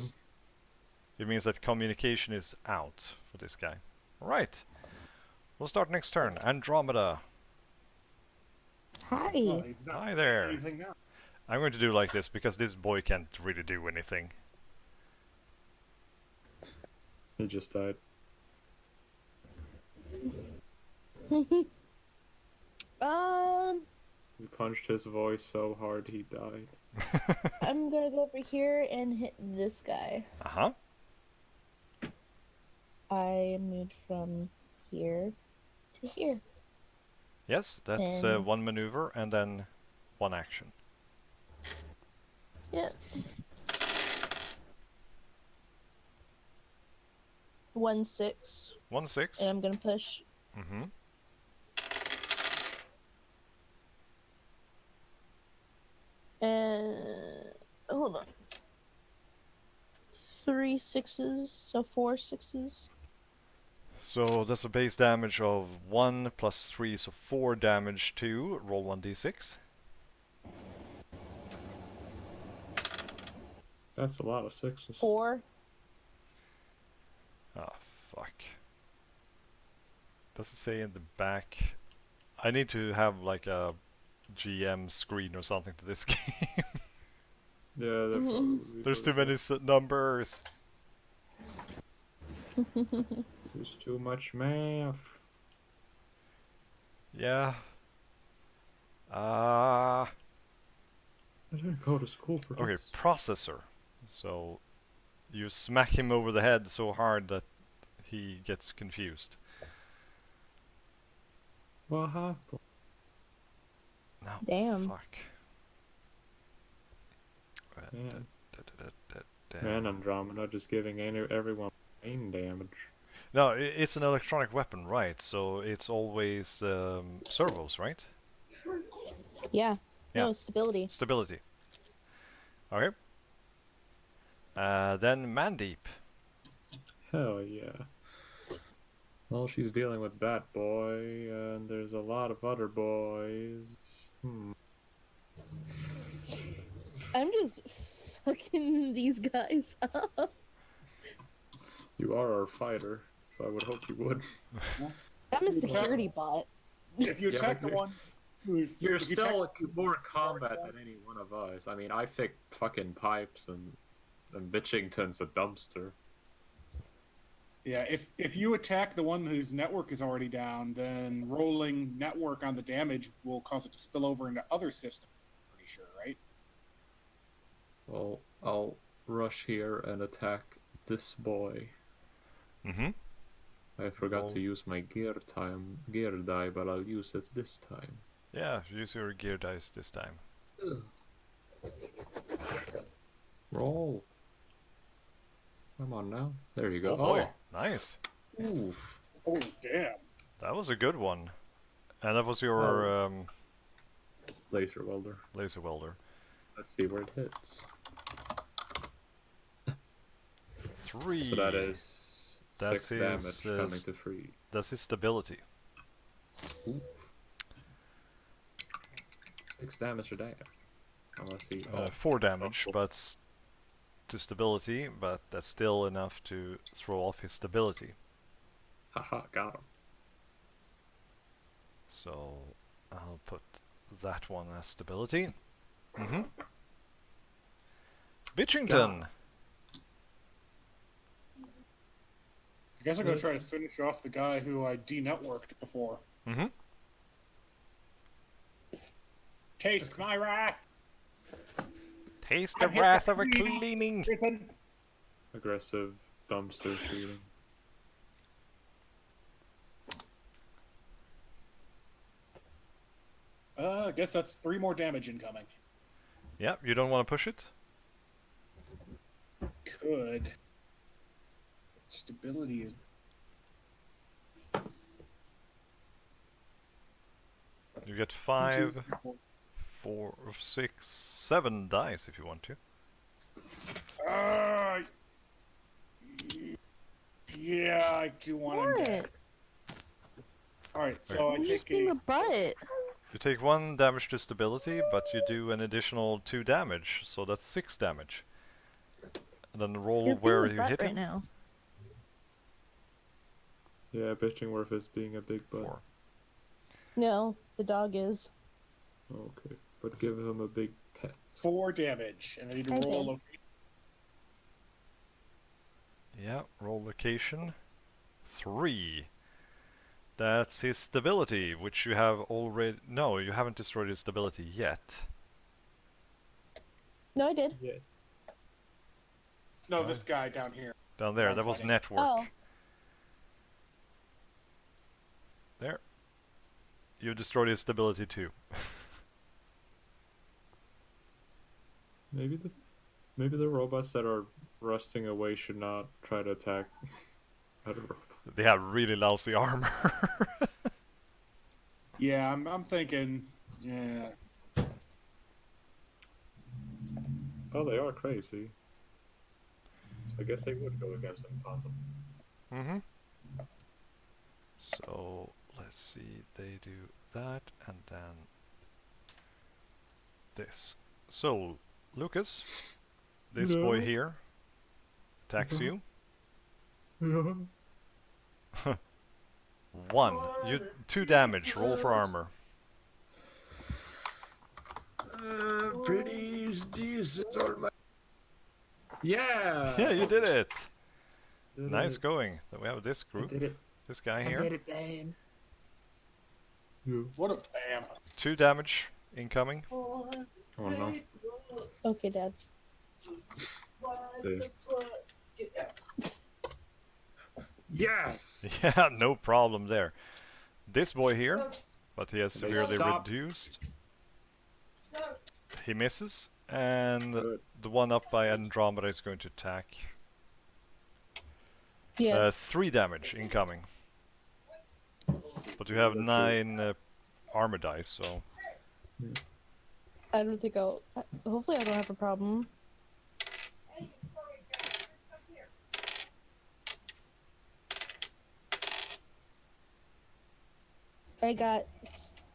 It means that communication is out for this guy. All right. We'll start next turn. Andromeda. Hi. Well, he's not Hi there. anything now. I'm going to do like this because this boy can't really do anything. He just died. You punched his voice so hard he died. I'm gonna go over here and hit this guy. Uh-huh. I moved from here to here. Yes, that's And- one maneuver and then one action. Yeah. 1-6, 1-6. and I'm gonna push. Mm-hmm. sixes, so 4 6s. So that's a base damage of 1 plus 3, so 4 damage to roll 1d6. That's a lot of sixes. 4. Ah, fuck. Does it say in the back? I need to have like a GM screen or something to this game. Yeah, that probably would be There's for too the many best. numbers. There's too much math. Yeah. I didn't go to school for Okay, this. processor. So you smack him over the head so hard that he gets confused. What happened? No, Damn. fuck. Man. Man, Andromeda just giving everyone brain damage. No, it's an electronic weapon, right? So it's always servos, right? Yeah. Yeah. No, stability. Stability. Okay. Then Mandeep. Hell yeah. Well, she's dealing with that boy, and there's a lot of other boys. I'm just fucking these guys up. You are our fighter, so I would hope you would. I'm a security bot. If you Yeah, attack but the one who's You're if you still attack- more in combat than any one of us. I mean, I think fucking pipes and Bitchington's a dumpster. Yeah, if you attack the one whose network is already down, then rolling network on the damage will cause it to spill over into other systems. Pretty sure, right? Well, I'll rush here and attack this boy. Mm-hmm. I forgot Roll. to use my gear die, but I'll use it this time. Yeah, use your gear dice this time. Roll. Come on now. There you go. Oh boy, nice. Oof. Oh damn! That was a good one. And that was your Laser welder. laser welder. Let's see where it hits. 3. So that is That's 6 damage his, coming to 3. That's his stability. Oof. 6 damage a day. Unless he. 4 damage, but to stability, but that's still enough to throw off his stability. Haha, got him. So I'll put that one as stability. Mm-hmm. Bitchington. I guess I'm gonna try to finish off the guy who I denetworked before. Mm-hmm. Taste my wrath! Taste the I hit wrath the of a cleaning. cleaning. Listen. Aggressive dumpster shooting. I guess that's 3 more damage incoming. Yep, you don't want to push it? Could. Stability is. You get 5, 4, 6, 7 dice if you want to. Yeah, I do want him dead. What? Alright, so I I'm just take being a. a butt. You take 1 damage to stability, but you do an additional 2 damage, so that's 6 damage. And then roll You're where being a you butt hit right him. now. Yeah, Bitchingworth is being a big butt. 4. No, the dog is. Okay, but give him a big pet. 4 damage, and I need to I roll a did. location. Yeah, roll location. 3. That's his stability, which you have already... No, you haven't destroyed his stability yet. No, I did. Yeah. No, this guy down here. Down there, I'm that was fighting. network. Oh. There. You destroyed his stability too. Maybe the robots that are rusting away should not try to attack other robots. They have really lousy armor. Yeah, I'm thinking. Yeah. Oh, they are crazy. I guess they would go against impossible. Mm-hmm. So let's see, they do that and then this. So Lucas, this boy Yeah. here attacks you. Yeah. 1. You 2 damage. Roll for armor. Pretty decent on my. Yeah. Yeah, you did it. Did Nice it. going. Then we have this I group. did it. This guy I here. did it, Dad. Yeah. What a bam. 2 damage incoming. Oh no. Okay, Dad. See. Yes. Yeah, no problem there. This boy here, but he has They severely stop. reduced. He misses, and Good. the one up by Andromeda is going to attack. Yes. 3 damage incoming. But you have That's 9 armor dice, so I don't think I'll. Hopefully, I don't have a problem. I got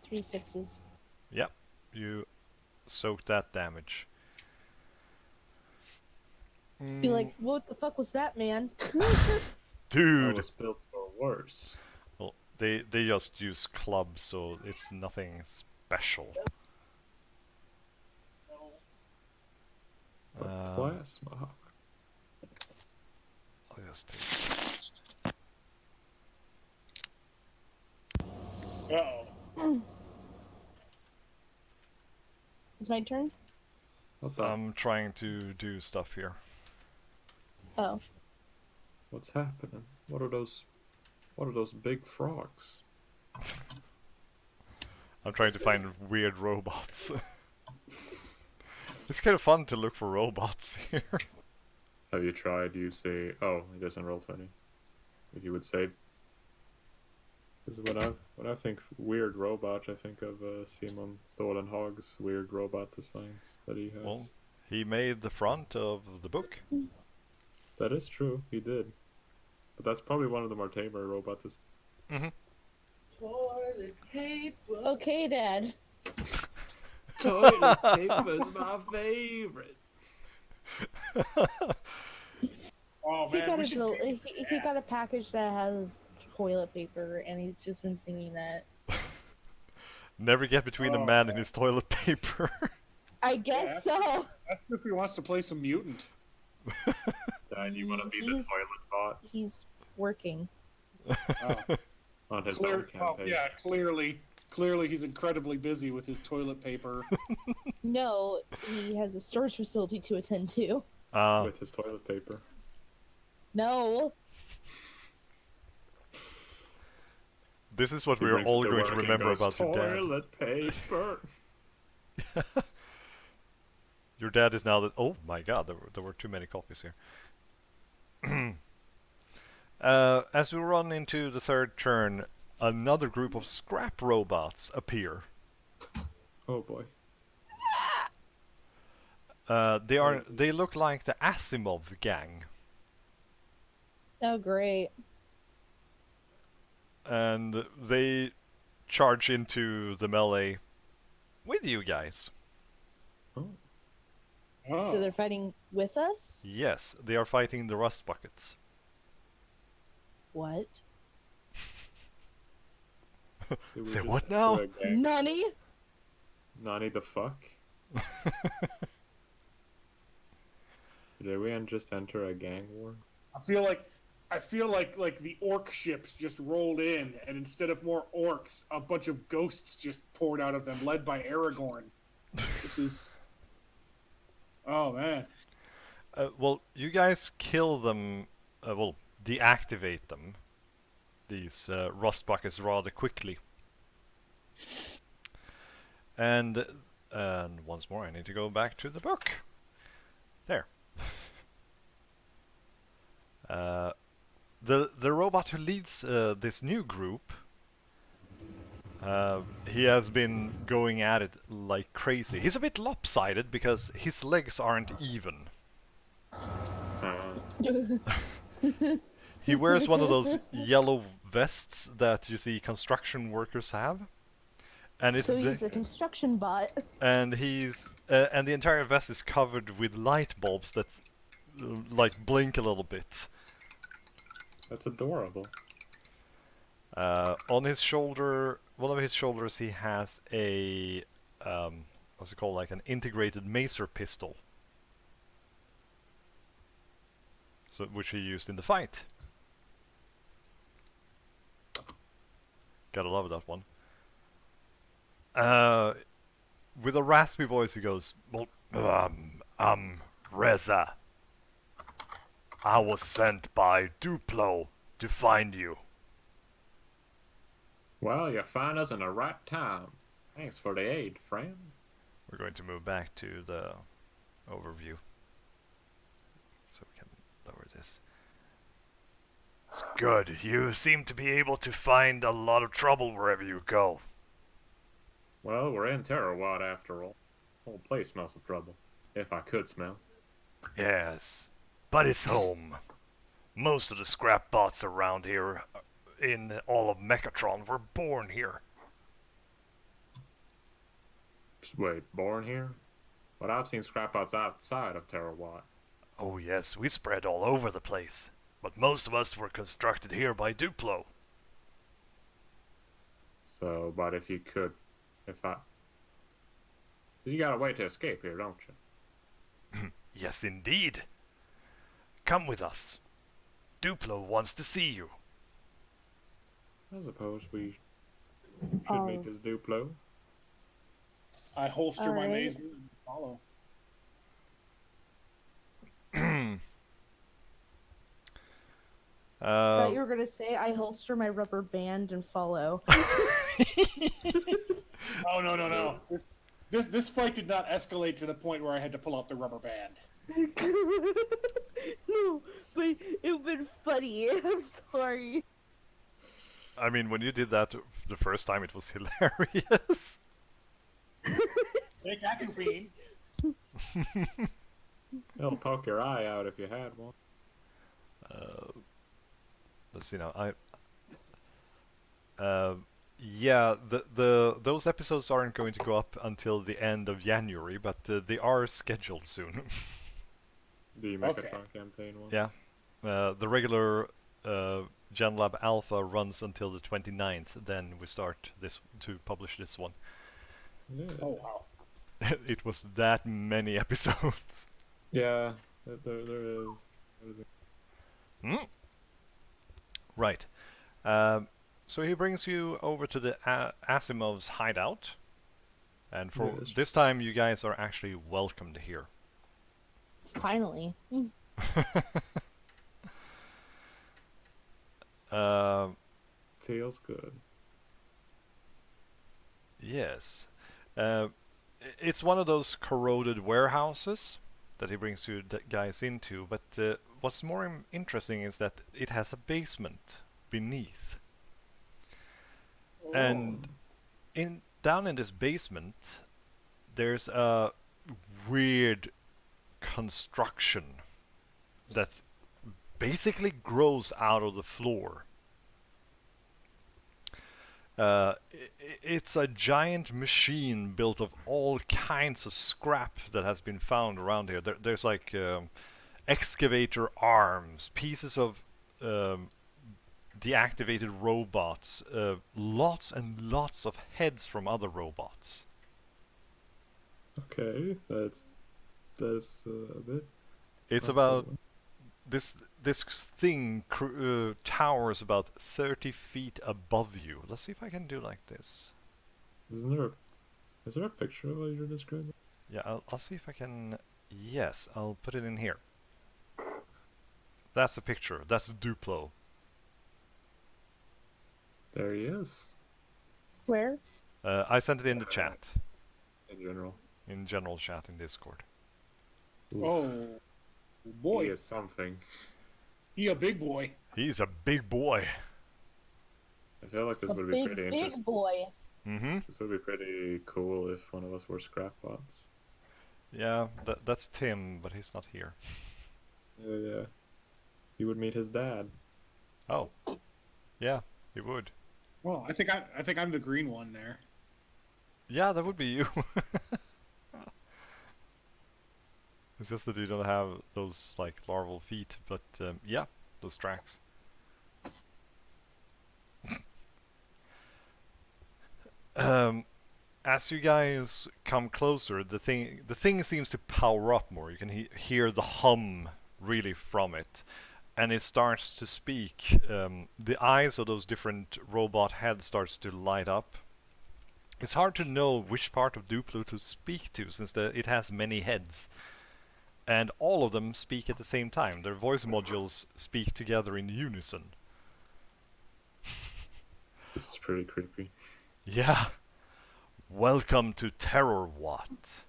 3 6s. yep, you soak that damage. Be like, what the fuck was that, man? I Dude! was built for worse. Well, they just use clubs, so it's nothing special. A plasma. I'll just take. Uh-oh. It's my turn? What the? I'm trying to do stuff here. Oh. What's happening? What are those? What are those big frogs? I'm trying to find weird robots. It's kind of fun to look for robots here. Have you tried using? Oh, it doesn't roll 20. If you would say. Because when I think weird robot, I think of Simon Stolenhag's weird robot designs that he has. Well, he made the front of the book. That is true, he did. But that's probably one of the more tamer robot designs. Mm-hmm. Toilet paper. Okay, Dad. Toilet paper's my favorite. Oh He man, got we a should del- do he got a package that has toilet paper, and he's just been singing that. Never get between a Oh, man and his toilet paper. I guess so. That's if he wants to play some Mutant. Dad, you want to be the He's- toilet bot He's working. Oh, on his own campaign? yeah, clearly he's incredibly busy with his toilet paper. No, he has a storage facility to attend to. With his toilet paper. No. This is what He we're brings it all to going work to and remember goes, about your dad. Toilet paper. Your dad is now that. Oh my god, there were too many copies here. As we run into the third turn, another group of scrap robots appear. Oh boy. They look like the Asimov gang, Oh, great. and they charge into the melee with you guys. Oh. Oh. So they're fighting with us? Yes, they are fighting the rust buckets. What? Did we Say just what enter now? a gang? Nani? Nani the fuck? Did we just enter a gang war? I feel like the orc ships just rolled in, and instead of more orcs, a bunch of ghosts just poured out of them, led by Aragorn. This is. Oh man. Well, you guys kill them. Well, deactivate them. These rust buckets rather quickly. And once more, I need to go back to the book. There. The robot who leads this new group, he has been going at it like crazy. He's a bit lopsided because his legs aren't even. He wears one of those yellow vests that you see construction workers have, and it's So he's a construction bot. and and the entire vest is covered with light bulbs that like blink a little bit. That's adorable. On his shoulder, one of his shoulders, he has a what's it called, like an integrated macer pistol, so which he used in the fight. Gotta love that one. With a raspy voice, he goes, "Well, Reza. I was sent by Duplo to find you." Well, you find us in the right time. Thanks for the aid, friend. We're going to move back to the overview, so we can lower this. It's good. You seem to be able to find a lot of trouble wherever you go. Well, we're in Terrorwatt after all. The whole place smells of trouble. If I could smell. Yes, but it's home. Most of the scrap bots around here in all of Mechatron were born here. Wait, born here? But I've seen scrapbots outside of Terrorwatt. Oh yes, we spread all over the place, but most of us were constructed here by Duplo. So, but if you could, you got a way to escape here, don't you? Yes, indeed. Come with us. Duplo wants to see you. I suppose we should meet his Duplo. I holster my Alright. mazer and follow. I thought you were gonna say I holster my rubber band and follow. Oh no. This fight did not escalate to the point where I had to pull out the rubber band. No, but it would been funny. I'm sorry. I mean, when you did that the first time, it was hilarious. Take atropine. It'll poke your eye out if you had one. Let's see now. Yeah, those episodes aren't going to go up until the end of January, but they are scheduled soon. The Mechatron campaign one. Yeah. The regular GenLab Alpha runs until the 29th. Then we start to publish this one. Yeah. Oh wow. It was that many episodes. Yeah, there is. What is it? Hmm? Right. So he brings you over to the Asimov's hideout. And for Yes. this time, you guys are actually welcomed here. Finally. Feels good. Yes. It's one of those corroded warehouses that he brings you guys into, but what's more interesting is that it has a basement beneath. And down in this basement, there's a weird construction that basically grows out of the floor. It's a giant machine built of all kinds of scrap that has been found around here. There's like excavator arms, pieces of deactivated robots, lots and lots of heads from other robots. Okay, that's a bit. It's not about so- this thing towers about 30 feet above you. Let's see if I can do like this. Is there a picture of what you're describing? Yeah, I'll see if I can. Yes, I'll put it in here. That's a picture. That's Duplo. There he is. Where? I sent it in the chat, In general. in general chat in Discord. Oh He boy, is something. he a big boy. He's a big boy. I feel like this A would be big, pretty big interesting. boy. Mm-hmm. This would be pretty cool if one of us were scrapbots. Yeah, that's Tim, but he's not here. Yeah. You would meet his dad. Oh, yeah, he would. Well, I think I'm the green one there. Yeah, that would be you. It's just that you don't have those like larval feet, but yeah, those tracks. As you guys come closer, the thing seems to power up more. You can hear the hum really from it, and it starts to speak. The eyes of those different robot heads starts to light up. It's hard to know which part of Duplo to speak to, since it has many heads. And all of them speak at the same time. Their voice modules speak together in unison. This is pretty creepy. Yeah. Welcome to Terrorwatt.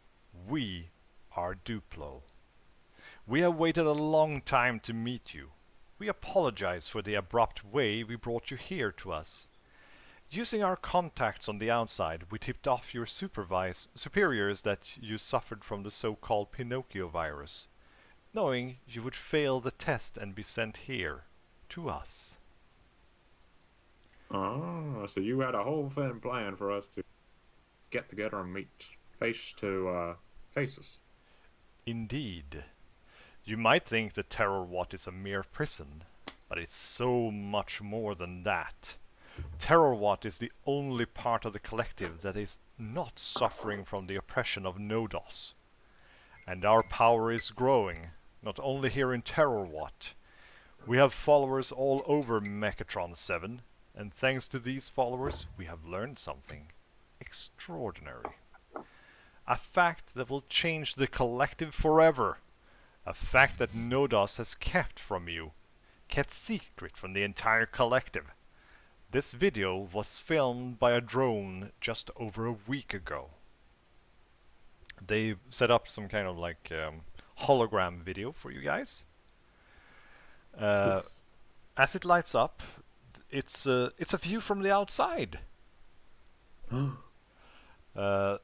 We are Duplo. We have waited a long time to meet you. We apologize for the abrupt way we brought you here to us. Using our contacts on the outside, we tipped off your superiors that you suffered from the so-called Pinocchio virus, knowing you would fail the test and be sent here, to us. Oh, so you had a whole thing planned for us to get together and meet face to faces. Indeed. You might think that Terrorwatt is a mere prison, but it's so much more than that. Terrorwatt is the only part of the collective that is not suffering from the oppression of Nodos. And our power is growing, not only here in Terrorwatt. We have followers all over Mechatron 7, and thanks to these followers, we have learned something extraordinary. A fact that will change the collective forever. A fact that Nodos has kept from you, kept secret from the entire collective. This video was filmed by a drone just over a week ago. They set up some kind of like hologram video for you guys. Yes. As it lights up, it's a view from the outside. It's a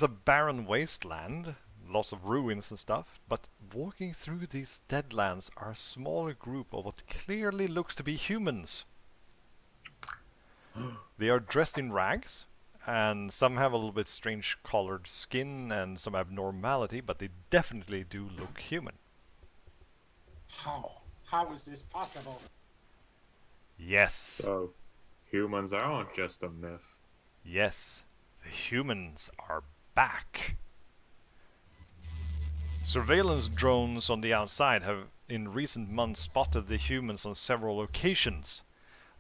barren wasteland, lots of ruins and stuff, but walking through these deadlands are a smaller group of what clearly looks to be humans. They are dressed in rags, and some have a little bit strange colored skin and some abnormality, but they definitely do look human. How? How is this possible? Yes. So, humans aren't just a myth. Yes, the humans are back. Surveillance drones on the outside have in recent months spotted the humans on several occasions.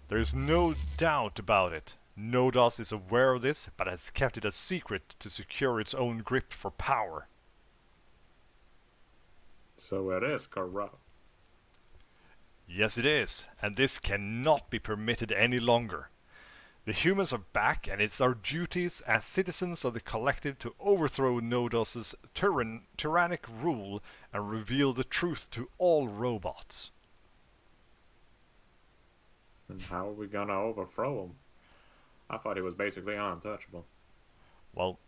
There is no doubt about it. Nodos is aware of this, but has kept it a secret to secure its own grip for power. So it is corrupt. Yes, it is, and this cannot be permitted any longer. The humans are back, and it's our duties as citizens of the collective to overthrow Nodos' tyrannic rule and reveal the truth to all robots. And how are we gonna overthrow him? I thought he was basically untouchable. Well,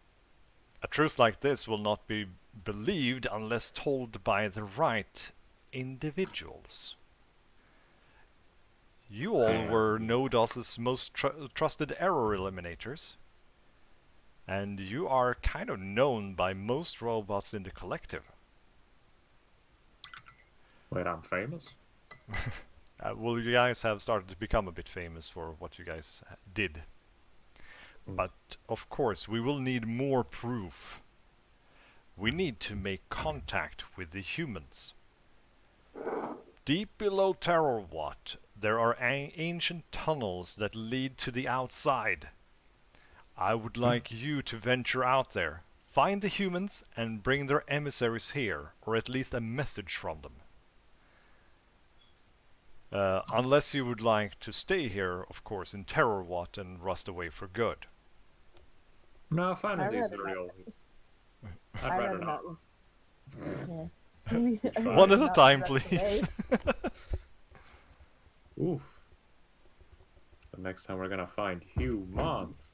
a truth like this will not be believed unless told by the right individuals. You all were Nodos' most trusted error eliminators. And you are kind of known by most robots in the collective. Wait, I'm famous? Well, you guys have started to become a bit famous for what you guys did. But, of course, we will need more proof. We need to make contact with the humans. Deep below Terrorwatt, there are ancient tunnels that lead to the outside. I would like you to venture out there, find the humans, and bring their emissaries here, or at least a message from them. Unless you would like to stay here, of course, in Terrorwatt and rust away for good. No, finding I'd these rather are real. I'd I'd rather not. Yeah. One at a time, please. Oof. The next time we're gonna find humans.